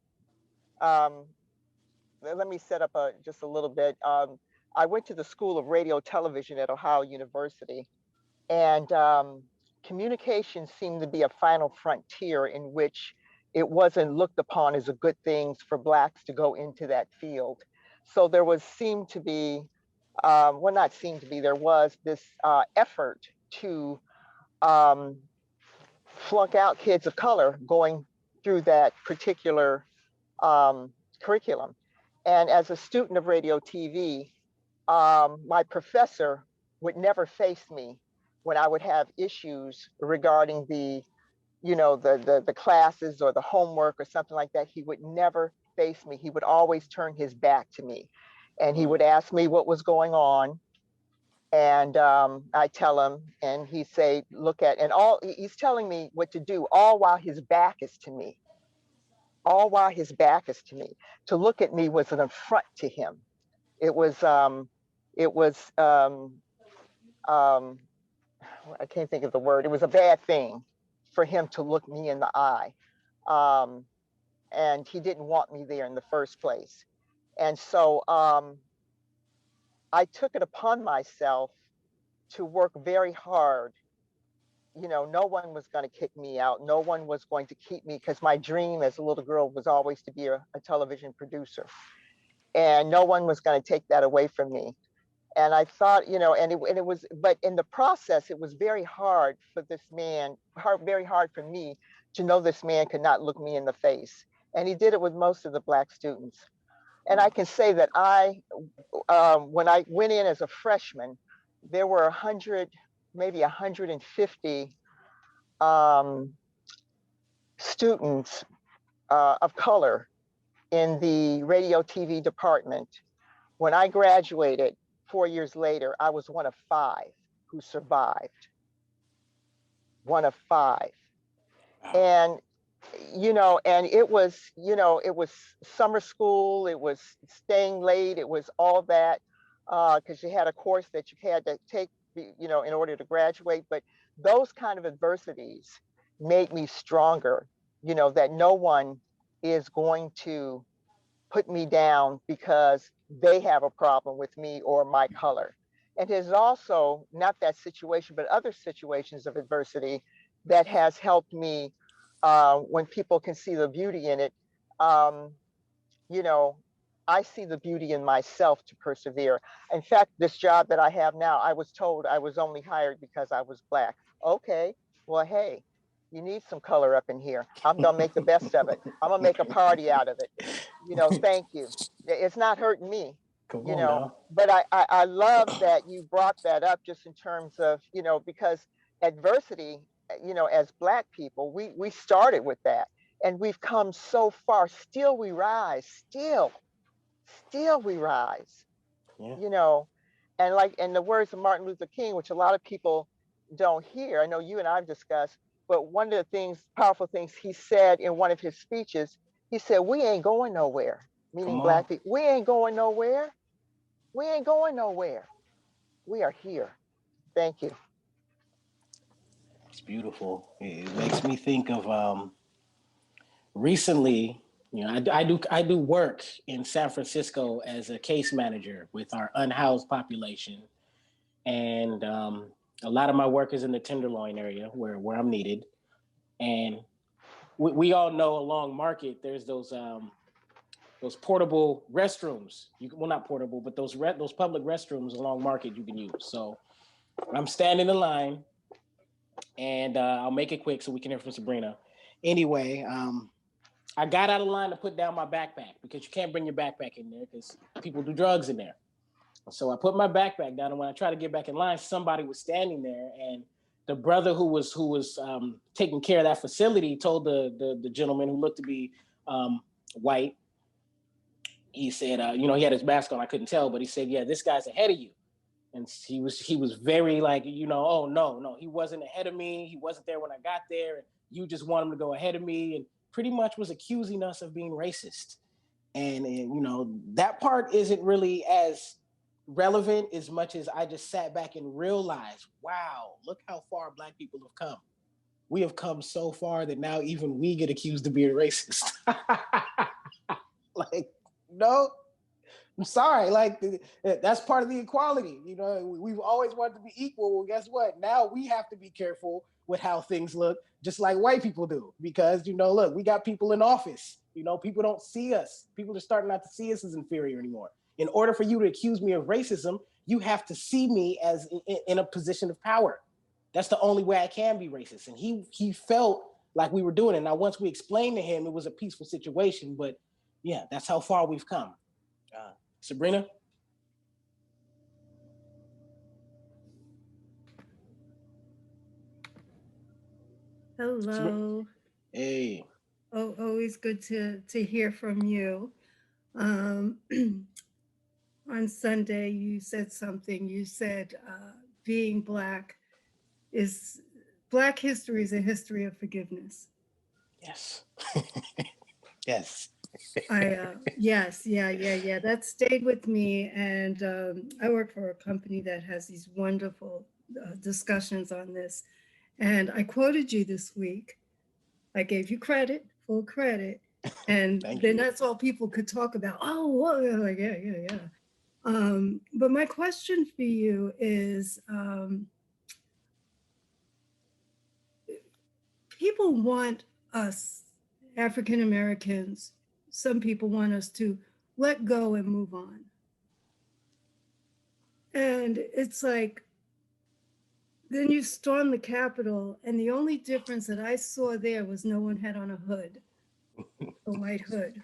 Let me set up just a little bit. I went to the School of Radio Television at Ohio University, and communication seemed to be a final frontier in which it wasn't looked upon as a good thing for Blacks to go into that field. So there was there was this effort to flunk out kids of color going through that particular curriculum. And as a student of radio TV, my professor would never face me when I would have issues regarding the classes or the homework or something like that. He would never face me. He would always turn his back to me, and he would ask me what was going on. And I tell him, and he say, look at, and he's telling me what to do, all while his back is to me. All while his back is to me. To look at me was an affront to him. It was I can't think of the word. It was a bad thing for him to look me in the eye. And he didn't want me there in the first place. And so I took it upon myself to work very hard. No one was going to kick me out. No one was going to keep me, because my dream as a little girl was always to be a television producer. And no one was going to take that away from me. And I thought, and it was, but in the process, it was very hard for this man, very hard for me to know this man could not look me in the face. And he did it with most of the Black students. And I can say that when I went in as a freshman, there were 100, maybe 150 students of color in the radio TV department. When I graduated 4 years later, I was one of 5 who survived. One of 5. And and it was summer school, it was staying late, it was all that, because you had a course that you had to take, in order to graduate. But those kind of adversities made me stronger, that no one is going to put me down because they have a problem with me or my color. And there's also not that situation, but other situations of adversity that has helped me, when people can see the beauty in it. I see the beauty in myself to persevere. In fact, this job that I have now, I was told I was only hired because I was Black. Okay, well, hey, you need some color up in here. I'm gonna make the best of it. I'm gonna make a party out of it. Thank you. It's not hurting me. Come on now. But I love that you brought that up, just in terms of, because adversity, as Black people, we started with that, and we've come so far. Still we rise. Still we rise. Yeah. And like in the words of Martin Luther King, which a lot of people don't hear, I know you and I've discussed, but one of the powerful things he said in one of his speeches, he said, "We ain't going nowhere," meaning Black people. We ain't going nowhere. We ain't going nowhere. We are here. Thank you. It's beautiful. It makes me think of recently. I do work in San Francisco as a case manager with our unhoused population, and a lot of my work is in the Tenderloin area where I'm needed. And we all know along Market there's those portable restrooms. Well, not portable, but those public restrooms along Market you can use. So I'm standing in line, and I'll make it quick so we can hear from Sabrina. Anyway, I got out of line to put down my backpack because you can't bring your backpack in there because people do drugs in there. So I put my backpack down, and when I tried to get back in line, somebody was standing there, and the brother who was taking care of that facility told the gentleman who looked to be white. He said, he had his mask on. I couldn't tell, but he said, "Yeah, this guy's ahead of you." And he was very like, "Oh, no, he wasn't ahead of me. He wasn't there when I got there. And you just want him to go ahead of me," and pretty much was accusing us of being racist. And that part isn't really as relevant as much as I just sat back and realized, wow, look how far Black people have come. We have come so far that now even we get accused of being racist. Like, no, I'm sorry. Like, that's part of the equality. We've always wanted to be equal. Well, guess what? Now we have to be careful with how things look, just like white people do. Because, look, we got people in office. People don't see us. People are starting not to see us as inferior anymore. In order for you to accuse me of racism, you have to see me as in a position of power. That's the only way I can be racist. And he felt like we were doing it. Now, once we explained to him, it was a peaceful situation. But yeah, that's how far we've come. Sabrina? Hello. Hey. Oh, always good to hear from you. On Sunday, you said something. You said being Black Black history is a history of forgiveness. Yes. Yes. Yes, yeah. That stayed with me, and I work for a company that has these wonderful discussions on this. And I quoted you this week. I gave you credit, full credit, and then that's all people could talk about. Oh, well, like yeah. But my question for you is, people want us, African Americans, some people want us to let go and move on. And it's like, then you storm the Capitol, and the only difference that I saw there was no one had on a hood, a white hood.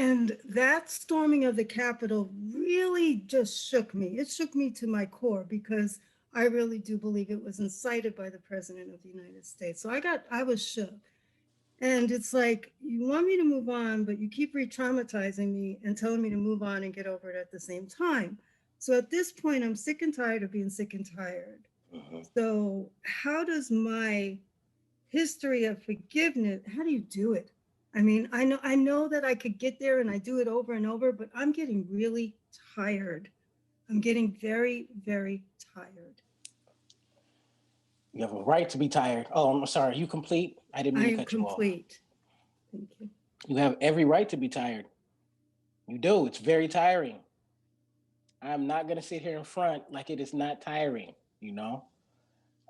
And that storming of the Capitol really just shook me. It shook me to my core because I really do believe it was incited by the President of the United States. So I was shook. And it's like, you want me to move on, but you keep re-traumatizing me and telling me to move on and get over it at the same time. So at this point, I'm sick and tired of being sick and tired. So how does my history of forgiveness, how do you do it? I mean, I know that I could get there and I do it over and over, but I'm getting really tired. I'm getting very, very tired. You have a right to be tired. Oh, I'm sorry. Are you complete? I didn't mean to cut you off. I am complete. Thank you. You have every right to be tired. You do. It's very tiring. I'm not going to sit here in front like it is not tiring, you know?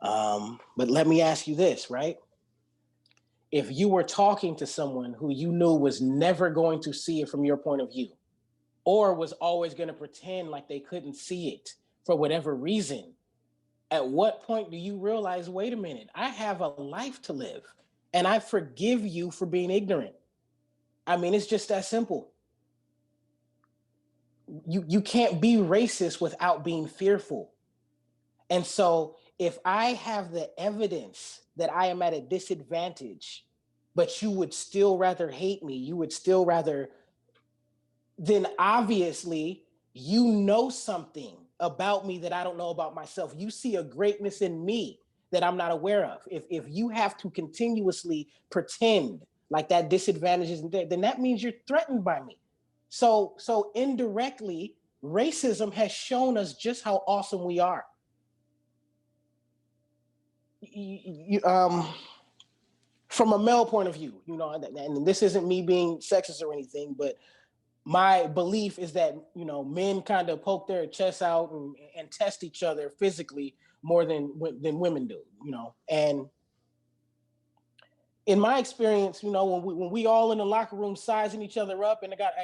But let me ask you this, right? If you were talking to someone who you knew was never going to see it from your point of view, or was always going to pretend like they couldn't see it for whatever reason, at what point do you realize, wait a minute, I have a life to live and I forgive you for being ignorant? I mean, it's just that simple. You can't be racist without being fearful. And so if I have the evidence that I am at a disadvantage, but you would still rather hate me, you would still rather, then obviously you know something about me that I don't know about myself. You see a greatness in me that I'm not aware of. If you have to continuously pretend like that disadvantage isn't there, then that means you're threatened by me. So indirectly, racism has shown us just how awesome we are. From a male point of view, you know, and this isn't me being sexist or anything, but my belief is that, you know, men kind of poke their chests out and test each other physically more than women do, you know. And in my experience, you know, when we all in the locker room sizing each other up and got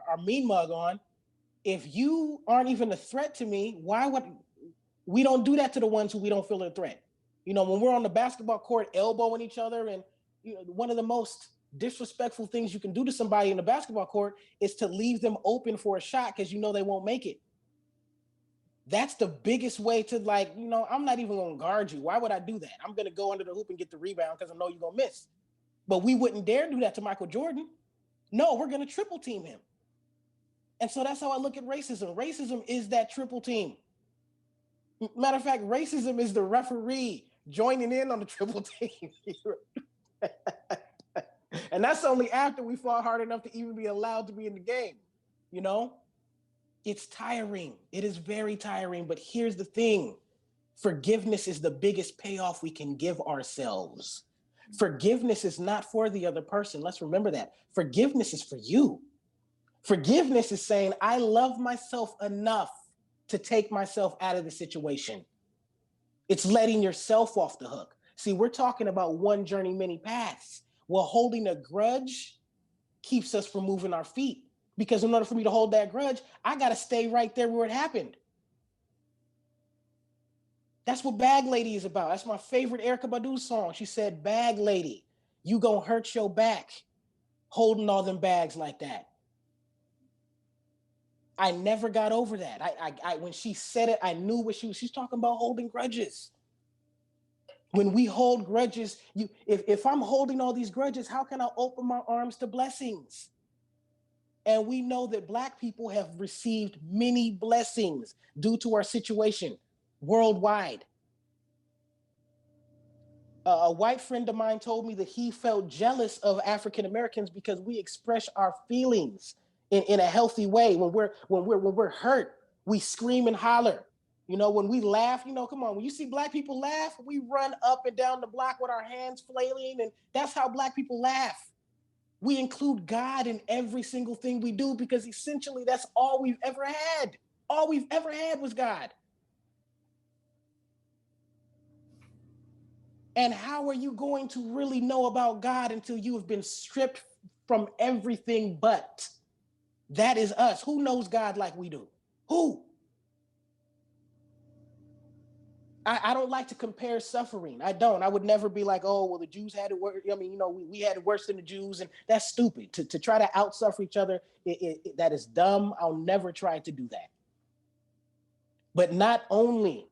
our mean mug on, if you aren't even a threat to me, why would we don't do that to the ones who we don't feel a threat? You know, when we're on the basketball court elbowing each other, and you know, one of the most disrespectful things you can do to somebody in the basketball court is to leave them open for a shot because you know they won't make it. That's the biggest way to, like, you know, I'm not even going to guard you. Why would I do that? I'm going to go under the hoop and get the rebound because I know you're going to miss. But we wouldn't dare do that to Michael Jordan. No, we're going to triple team him. And so that's how I look at racism. Racism is that triple team. Matter of fact, racism is the referee joining in on the triple team. And that's only after we fought hard enough to even be allowed to be in the game. You know, it's tiring. It is very tiring. But here's the thing. Forgiveness is the biggest payoff we can give ourselves. Forgiveness is not for the other person. Let's remember that. Forgiveness is for you. Forgiveness is saying, I love myself enough to take myself out of the situation. It's letting yourself off the hook. See, we're talking about one journey, many paths. Well, holding a grudge keeps us from moving our feet, because in order for me to hold that grudge, I got to stay right there where it happened. That's what Bag Lady is about. That's my favorite Erykah Badu song. She said, Bag Lady, you gonna hurt your back holding all them bags like that. I never got over that. I when she said it, I knew what she's talking about, holding grudges. When we hold grudges, if I'm holding all these grudges, how can I open my arms to blessings? And we know that Black people have received many blessings due to our situation worldwide. A white friend of mine told me that he felt jealous of African Americans because we express our feelings in a healthy way. When we're hurt, we scream and holler. You know, when we laugh, you know, come on, when you see Black people laugh, we run up and down the block with our hands flailing, and that's how Black people laugh. We include God in every single thing we do because essentially that's all we've ever had. All we've ever had was God. And how are you going to really know about God until you have been stripped from everything but? That is us. Who knows God like we do? Who? I don't like to compare suffering. I don't. I would never be like, oh, well, the Jews had it worse. I mean, we had it worse than the Jews, and that's stupid. To try to outsuffer each other, that is dumb. I'll never try to do that. But not only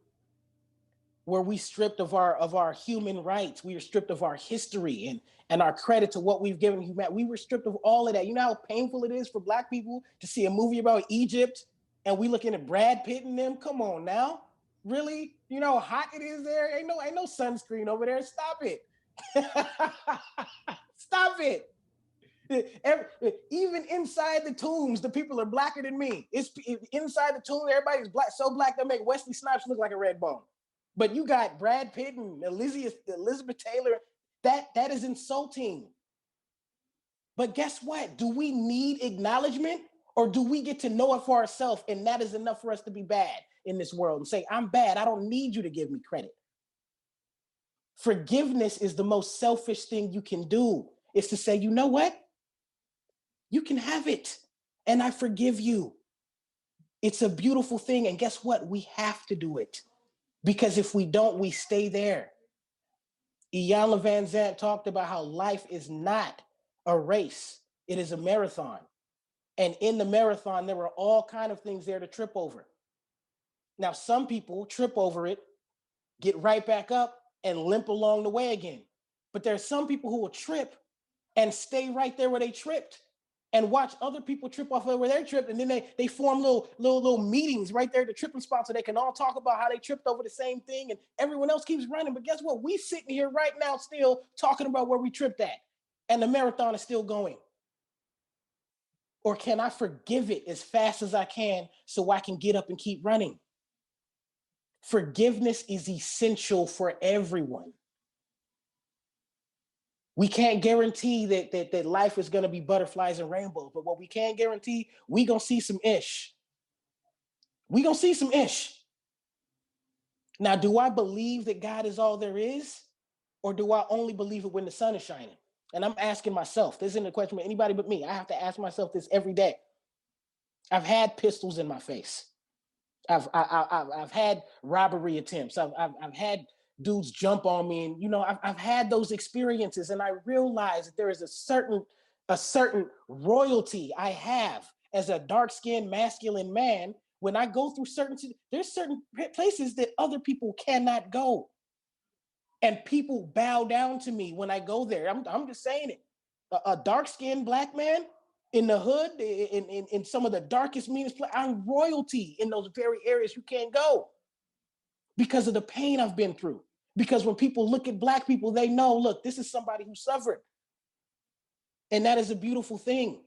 were we stripped of our human rights, we were stripped of our history and our credit to what we've given humanity. We were stripped of all of that. You know how painful it is for Black people to see a movie about Egypt and we looking at Brad Pitt and them? Come on now. Really? You know how hot it is there? Ain't no sunscreen over there. Stop it. Stop it. Even inside the tombs, the people are blacker than me. It's inside the tomb, everybody's black, so black they make Wesley Snipes look like a red bone. But you got Brad Pitt and Elizabeth Taylor. That is insulting. But guess what? Do we need acknowledgement, or do we get to know it for ourselves, and that is enough for us to be bad in this world and say, I'm bad. I don't need you to give me credit. Forgiveness is the most selfish thing you can do. It's to say, you know what? You can have it, and I forgive you. It's a beautiful thing, and guess what? We have to do it, because if we don't, we stay there. Iyanla Van Zant talked about how life is not a race. It is a marathon. And in the marathon, there are all kinds of things there to trip over. Now, some people trip over it, get right back up, and limp along the way again. But there are some people who will trip and stay right there where they tripped and watch other people trip off where they tripped. And then they form little meetings right there at the tripping spot so they can all talk about how they tripped over the same thing, and everyone else keeps running. But guess what? We sitting here right now still talking about where we tripped at, and the marathon is still going. Or can I forgive it as fast as I can so I can get up and keep running? Forgiveness is essential for everyone. We can't guarantee that life is going to be butterflies and rainbows, but what we can guarantee, we going to see some ish. We going to see some ish. Now, do I believe that God is all there is? Or do I only believe it when the sun is shining? And I'm asking myself, this isn't a question for anybody but me. I have to ask myself this every day. I've had pistols in my face. I've had robbery attempts. I've had dudes jump on me, and I've had those experiences, and I realize that there is a certain royalty I have as a dark-skinned masculine man. When I go through there's certain places that other people cannot go, and people bow down to me when I go there. I'm just saying it. A dark-skinned Black man in the hood, in some of the darkest, meanest places, I'm royalty in those very areas you can't go because of the pain I've been through. Because when people look at Black people, they know, look, this is somebody who suffered. And that is a beautiful thing.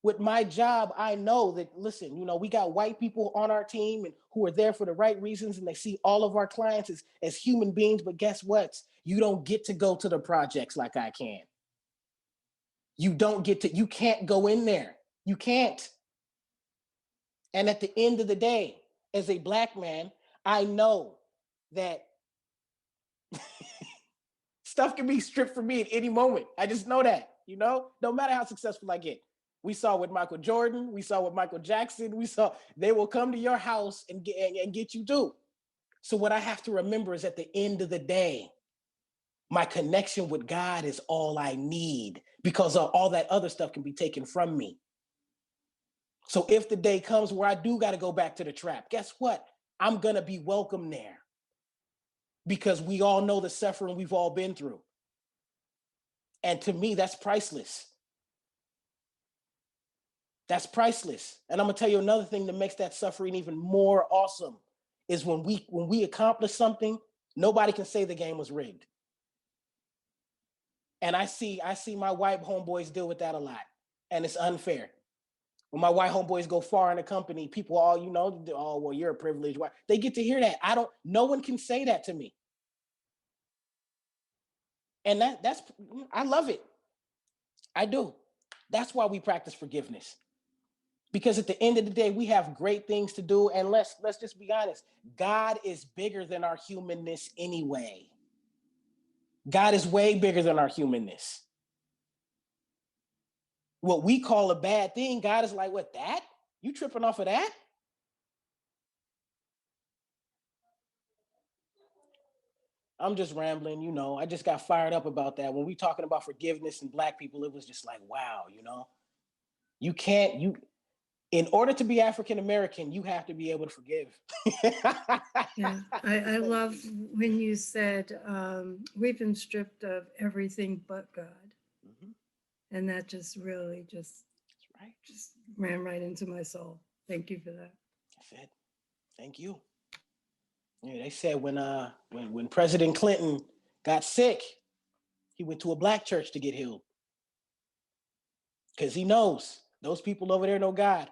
With my job, I know that, listen, we got white people on our team and who are there for the right reasons, and they see all of our clients as human beings. But guess what? You don't get to go to the projects like I can. You can't go in there. You can't. And at the end of the day, as a Black man, I know that stuff can be stripped from me at any moment. I just know that, no matter how successful I get. We saw with Michael Jordan, we saw with Michael Jackson, they will come to your house and get you too. So what I have to remember is at the end of the day, my connection with God is all I need, because all that other stuff can be taken from me. So if the day comes where I do got to go back to the trap, guess what? I'm going to be welcome there, because we all know the suffering we've all been through. And to me, that's priceless. That's priceless. And I'm going to tell you another thing that makes that suffering even more awesome is when we accomplish something, nobody can say the game was rigged. And I see my white homeboys deal with that a lot, and it's unfair. When my white homeboys go far in the company, people all, oh, well, you're a privileged white. They get to hear that. No one can say that to me. And I love it. I do. That's why we practice forgiveness. Because at the end of the day, we have great things to do. And let's just be honest. God is bigger than our humanness anyway. God is way bigger than our humanness. What we call a bad thing, God is like, what, that? You tripping off of that? I'm just rambling, you know. I just got fired up about that. When we talking about forgiveness and Black people, it was just like, wow, you know, you can't, in order to be African American, you have to be able to forgive. Yeah, I love when you said we've been stripped of everything but God. Mhm. And that just really That's right. just ran right into my soul. Thank you for that. That's it. Thank you. Yeah, they said when President Clinton got sick, he went to a Black church to get healed. Because he knows those people over there know God.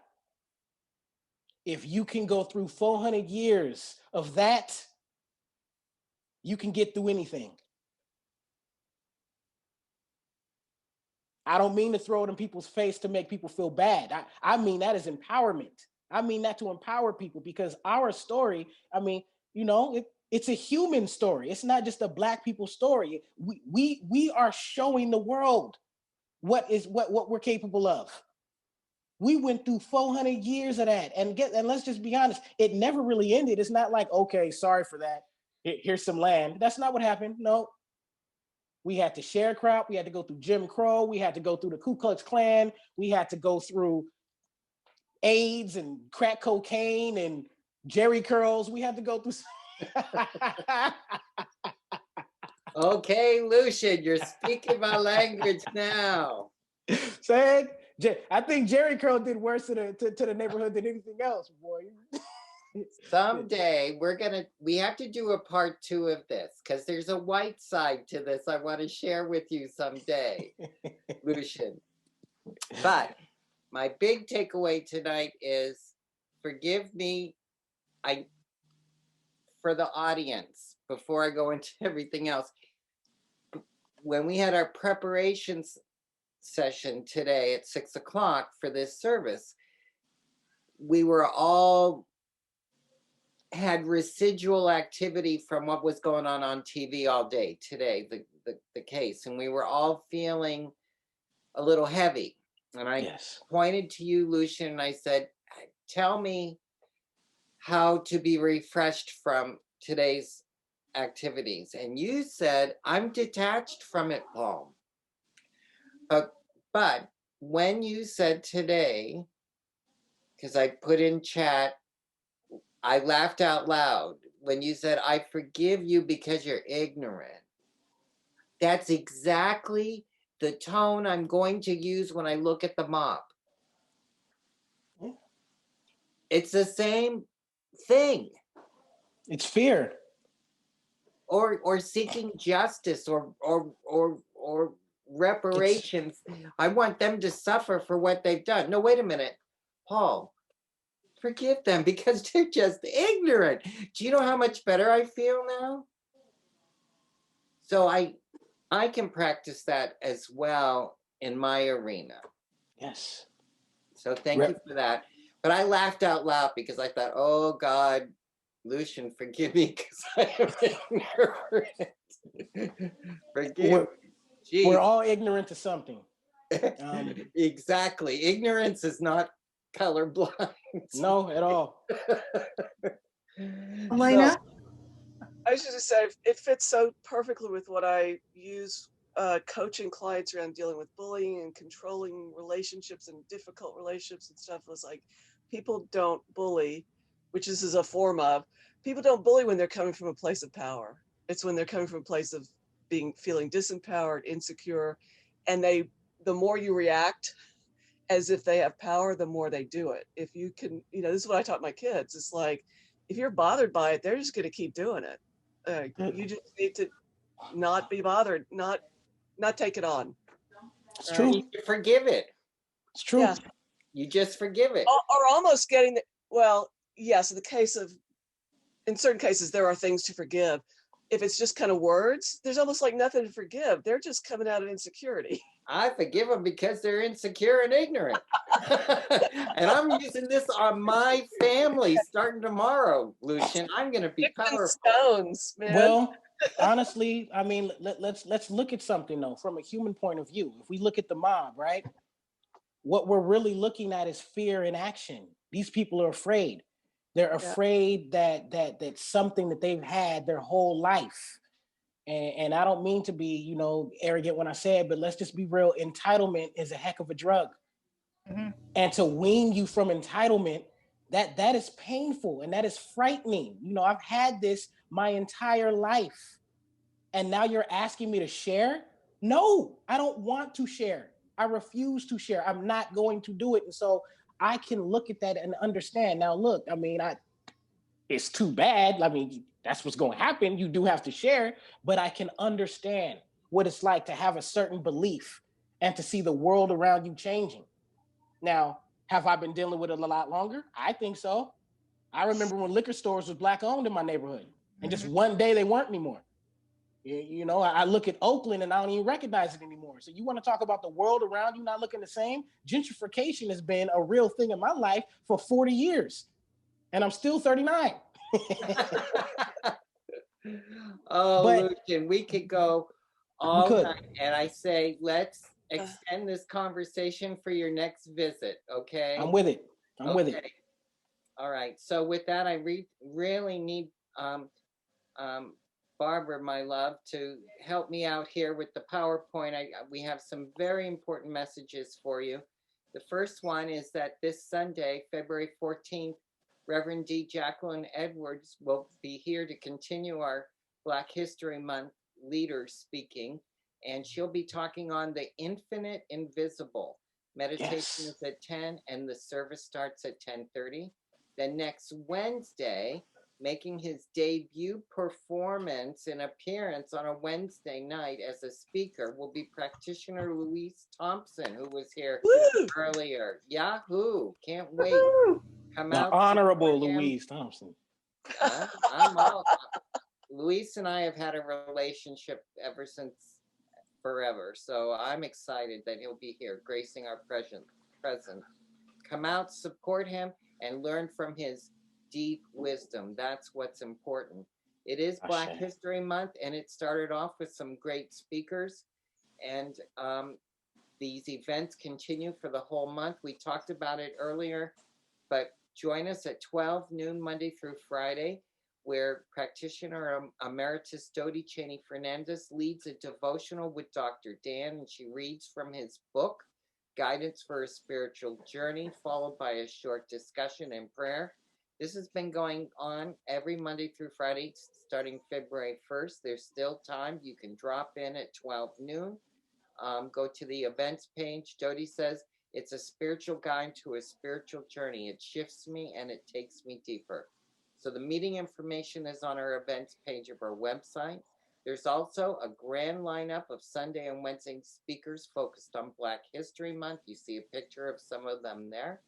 If you can go through 400 years of that, you can get through anything. I don't mean to throw it in people's face to make people feel bad. I mean that as empowerment. I mean that to empower people, because our story, I mean, you know, it's a human story. It's not just a Black people story. We are showing the world what we're capable of. We went through 400 years of that, and let's just be honest, it never really ended. It's not like, okay, sorry for that. Here's some land. That's not what happened. No, we had to sharecrop. We had to go through Jim Crow. We had to go through the Ku Klux Klan. We had to go through AIDS and crack cocaine and Jerry curls. We had to go through. Okay, Luchan, you're speaking my language now. Said, I think Jerry curl did worse to the neighborhood than anything else, boy. Someday we have to do a part 2 of this, because there's a white side to this I want to share with you someday, Luchan. But my big takeaway tonight is, forgive me, for the audience, before I go into everything else. When we had our preparations session today at 6 o'clock for this service, we were all had residual activity from what was going on TV all day today, the case, and we were all feeling a little heavy. And I pointed to you, Luchan, and I said, tell me how to be refreshed from today's activities. And you said, I'm detached from it, Paul. But when you said today, because I put in chat, I laughed out loud when you said, I forgive you because you're ignorant. That's exactly the tone I'm going to use when I look at the mob. It's the same thing. It's fear. Or seeking justice or reparations. I want them to suffer for what they've done. No, wait a minute, Paul. Forgive them because they're just ignorant. Do you know how much better I feel now? So I can practice that as well in my arena. Yes. So thank you for that. But I laughed out loud because I thought, oh God, Luchan, forgive me because I am ignorant. Forgive me. We're all ignorant to something. Exactly. Ignorance is not colorblind. No, at all. Elena? I was just going to say, it fits so perfectly with what I use coaching clients around dealing with bullying and controlling relationships and difficult relationships and stuff. It's like, people don't bully, which this is a form of, people don't bully when they're coming from a place of power. It's when they're coming from a place of feeling disempowered, insecure, and the more you react as if they have power, the more they do it. If you can, this is what I taught my kids. It's like, if you're bothered by it, they're just going to keep doing it. You just need to not be bothered, not take it on. It's true. You forgive it. It's true. Yeah. You just forgive it. Or almost getting yes, in certain cases, there are things to forgive. If it's just kind of words, there's almost like nothing to forgive. They're just coming out of insecurity. I forgive them because they're insecure and ignorant. And I'm using this on my family starting tomorrow, Luchan. I'm going to be powerful. Stones, man. Well, honestly, I mean, let's look at something though from a human point of view. If we look at the mob, right? What we're really looking at is fear in action. These people are afraid. They're afraid that something that they've had their whole life And I don't mean to be, you know, arrogant when I say it, but let's just be real. Entitlement is a heck of a drug. Mhm. And to wean you from entitlement, that is painful and that is frightening. You know, I've had this my entire life. And now you're asking me to share? No, I don't want to share. I refuse to share. I'm not going to do it. And so I can look at that and understand. Now, look, I mean, it's too bad. I mean, that's what's going to happen. You do have to share, but I can understand what it's like to have a certain belief and to see the world around you changing. Now, have I been dealing with it a lot longer? I think so. I remember when liquor stores was black owned in my neighborhood, and just one day they weren't anymore. You know, I look at Oakland and I don't even recognize it anymore. So you want to talk about the world around you not looking the same? Gentrification has been a real thing in my life for 40 years, and I'm still 39. Oh, But Luchan, we could go we all could. night. And I say, let's extend this conversation for your next visit, okay? I'm with it. I'm with it. Okay. All right. So with that, I really need Barbara, my love, to help me out here with the PowerPoint. We have some very important messages for you. The first one is that this Sunday, February 14th, Reverend D. Jacqueline Edwards will be here to continue our Black History Month leaders speaking, and she'll be talking on the infinite invisible. Meditation is at 10 and the service starts at 10:30. Then next Wednesday, making his debut performance and appearance on a Wednesday night as a speaker will be practitioner Louise Thompson, who was here earlier. Yahoo! Can't wait. Come The out. Honorable Louise Thompson. I'm all. Louise and I have had a relationship ever since forever, so I'm excited that he'll be here, gracing our presence. Come out, support him, and learn from his deep wisdom. That's what's important. It is Black History Month, and it started off with some great speakers. And these events continue for the whole month. We talked about it earlier, but join us at 12 noon Monday through Friday, where practitioner emeritus Dodi Cheney Fernandez leads a devotional with Dr. Dan, and she reads from his book, Guidance for a Spiritual Journey, followed by a short discussion and prayer. This has been going on every Monday through Friday, starting February 1st. There's still time. You can drop in at 12 noon. Go to the events page. Dodi says, it's a spiritual guide to a spiritual journey. It shifts me and it takes me deeper. So the meeting information is on our events page of our website. There's also a grand lineup of Sunday and Wednesday speakers focused on Black History Month. You see a picture of some of them there.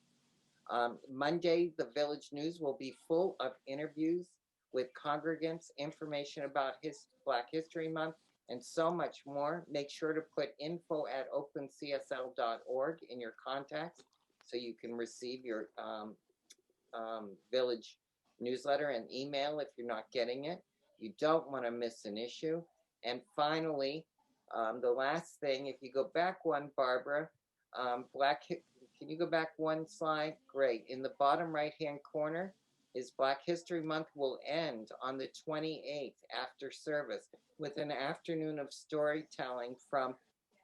Monday, the Village News will be full of interviews with congregants, information about Black History Month, and so much more. Make sure to put info@opencsl.org in your contacts so you can receive your Village newsletter and email if you're not getting it. You don't want to miss an issue. And finally, the last thing, if you go back one, Barbara, can you go back one slide? Great. In the bottom right-hand corner is Black History Month will end on the 28th after service with an afternoon of storytelling from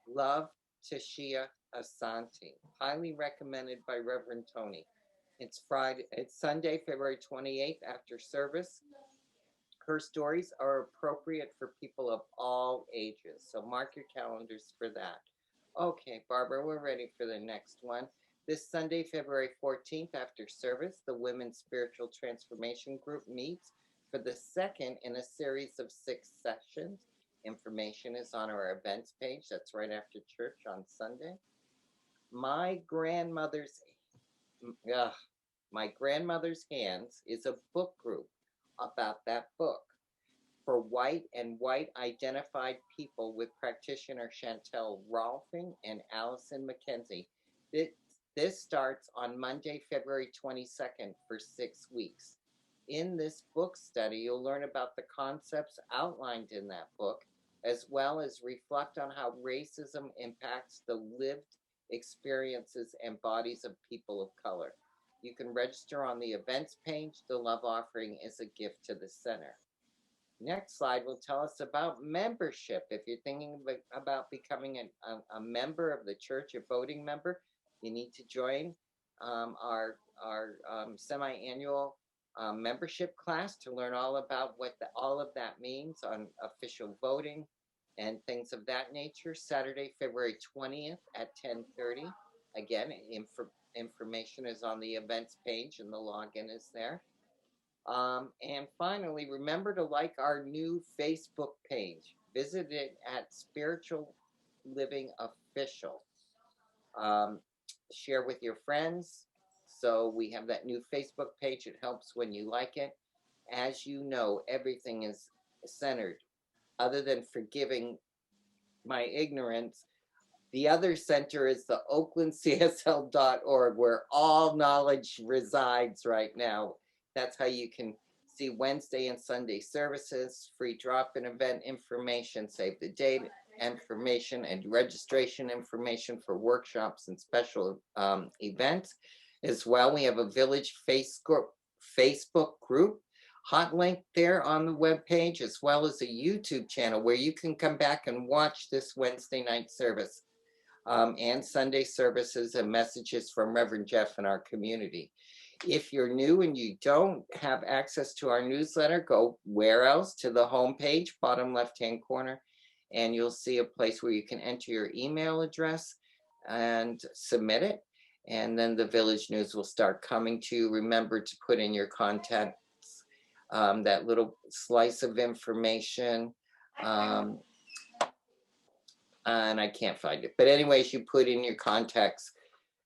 Love to Shia Asante. Highly recommended by Reverend Tony. It's Sunday, February 28th after service. Her stories are appropriate for people of all ages, so mark your calendars for that. Okay, Barbara, we're ready for the next one. This Sunday, February 14th after service, the Women's Spiritual Transformation Group meets for the second in a series of 6 sessions. Information is on our events page. That's right after church on Sunday. My Grandmother's Hands is a book group about that book for white and white identified people with practitioner Chantel Rolfing and Allison McKenzie. This starts on Monday, February 22nd for 6 weeks. In this book study, you'll learn about the concepts outlined in that book, as well as reflect on how racism impacts the lived experiences and bodies of people of color. You can register on the events page. The love offering is a gift to the center. next slide will tell us about membership. If you're thinking about becoming a member of the church, a voting member, you need to join our semi-annual membership class to learn all about what all of that means on official voting and things of that nature. Saturday, February 20th at 10:30. Again, information is on the events page and the login is there. And finally, remember to like our new Facebook page. Visit it at Spiritual Living Official. Share with your friends. So we have that new Facebook page. It helps when you like it. As you know, everything is centered, other than forgiving my ignorance. The other center is the oaklandcsl.org, where all knowledge resides right now. That's how you can see Wednesday and Sunday services, free drop-in event information, save the date information, and registration information for workshops and special events. As well, we have a village Facebook group, hot link there on the webpage, as well as a YouTube channel where you can come back and watch this Wednesday night service and Sunday services and messages from Reverend Jeff and our community. If you're new and you don't have access to our newsletter, go where else? To the homepage, bottom left-hand corner, and you'll see a place where you can enter your email address and submit it. And then the Village News will start coming to you. Remember to put in your content, that little slice of information. And I can't find it. But anyways, you put in your contacts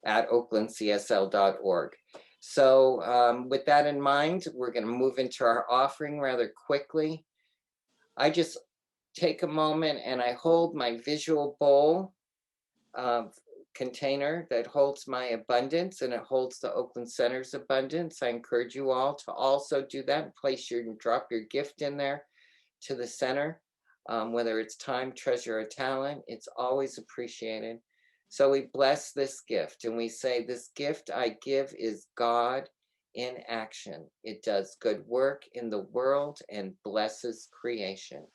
at oaklandcsl.org. So with that in mind, we're going to move into our offering rather quickly. I just take a moment and I hold my visual bowl container that holds my abundance, and it holds the Oakland Center's abundance. I encourage you all to also do that. Drop your gift in there to the center, whether it's time, treasure, or talent. It's always appreciated. So we bless this gift and we say, this gift I give is God in action. It does good work in the world and blesses creation.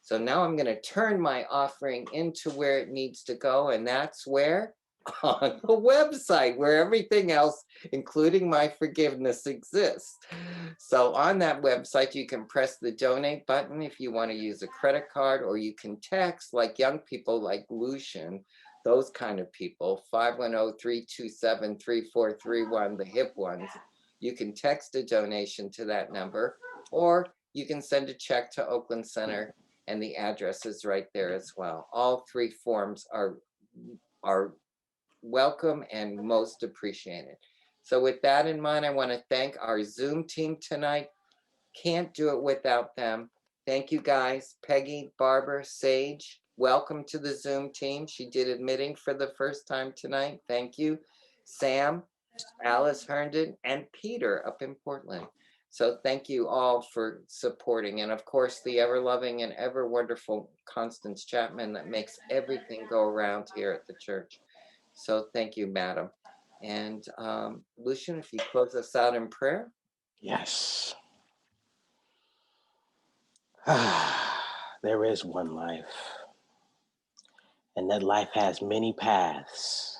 So now I'm going to turn my offering into where it needs to go. And that's where? On the website, where everything else, including my forgiveness, exists. So on that website, you can press the donate button if you want to use a credit card, or you can text, like young people like Luchan, those kind of people, 510-327-3431, the hip ones. You can text a donation to that number, or you can send a check to Oakland Center, and the address is right there as well. All three forms are welcome and most appreciated. So with that in mind, I want to thank our Zoom team tonight. Can't do it without them. Thank you guys. Peggy, Barbara, Sage, welcome to the Zoom team. She did admitting for the first time tonight. Thank you. Sam, Alice Herndon, and Peter up in Portland. So thank you all for supporting. And of course, the ever loving and ever wonderful Constance Chapman that makes everything go around here at the church. So thank you, madam. And Luchan, if you close us out in prayer. Yes. There is one life, and that life has many paths.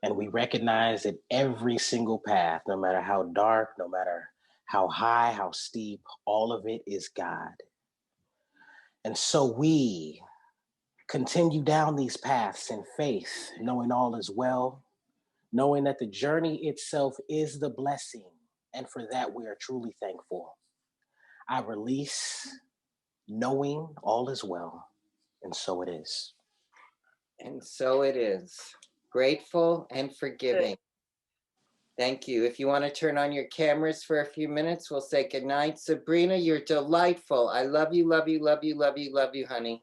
And we recognize that every single path, no matter how dark, no matter how high, how steep, all of it is God. And so we continue down these paths in faith, knowing all is well, knowing that the journey itself is the blessing. And for that, we are truly thankful. I release knowing all is well, and so it is. And so it is. Grateful and forgiving. Thank you. If you want to turn on your cameras for a few minutes, we'll say goodnight. Sabrina, you're delightful. I love you, love you, love you, love you, love you, honey.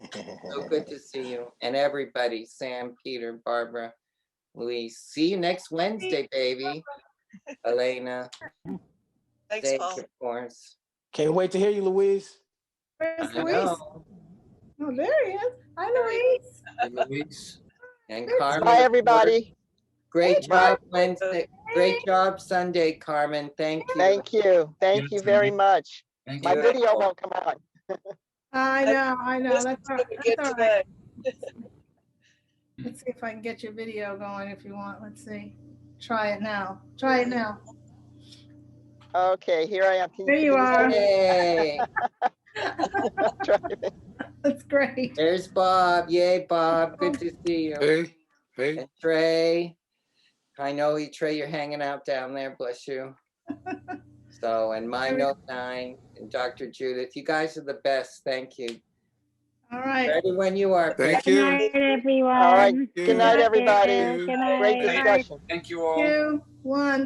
So good to see you. And everybody, Sam, Peter, Barbara, Louise. See you next Wednesday, baby. Elena. Thanks, Paul. Of course. Can't wait to hear you, Louise. Where's I Luis? know. Oh, there he is. Hi, Luis. Luis. And There's- Carmen. Bye, everybody. Great Hey, job Wednesday. Great job Sunday, Carmen. Thank you. Thank you. Thank you very much. Thank My you. video won't come on. I know. This That's is all, gonna that's get all right. today. Let's see if I can get your video going if you want. Let's see. Try it now. Try it now. Okay, here I am. Can There you can are. see me? Yay. Try- That's great. There's Bob. Yay, Bob. Good to see you. Hey, hey. And Trey. I know you, Trey, you're hanging out down there. Bless you. So, and my note 9 and Dr. Judith, you guys are the best. Thank you. All right. Ready when you are. Thank Good you. night, everyone. All right. you. Good night, Take everybody. care. Good night. Great Good night. discussion. Thank you all. 2, 1.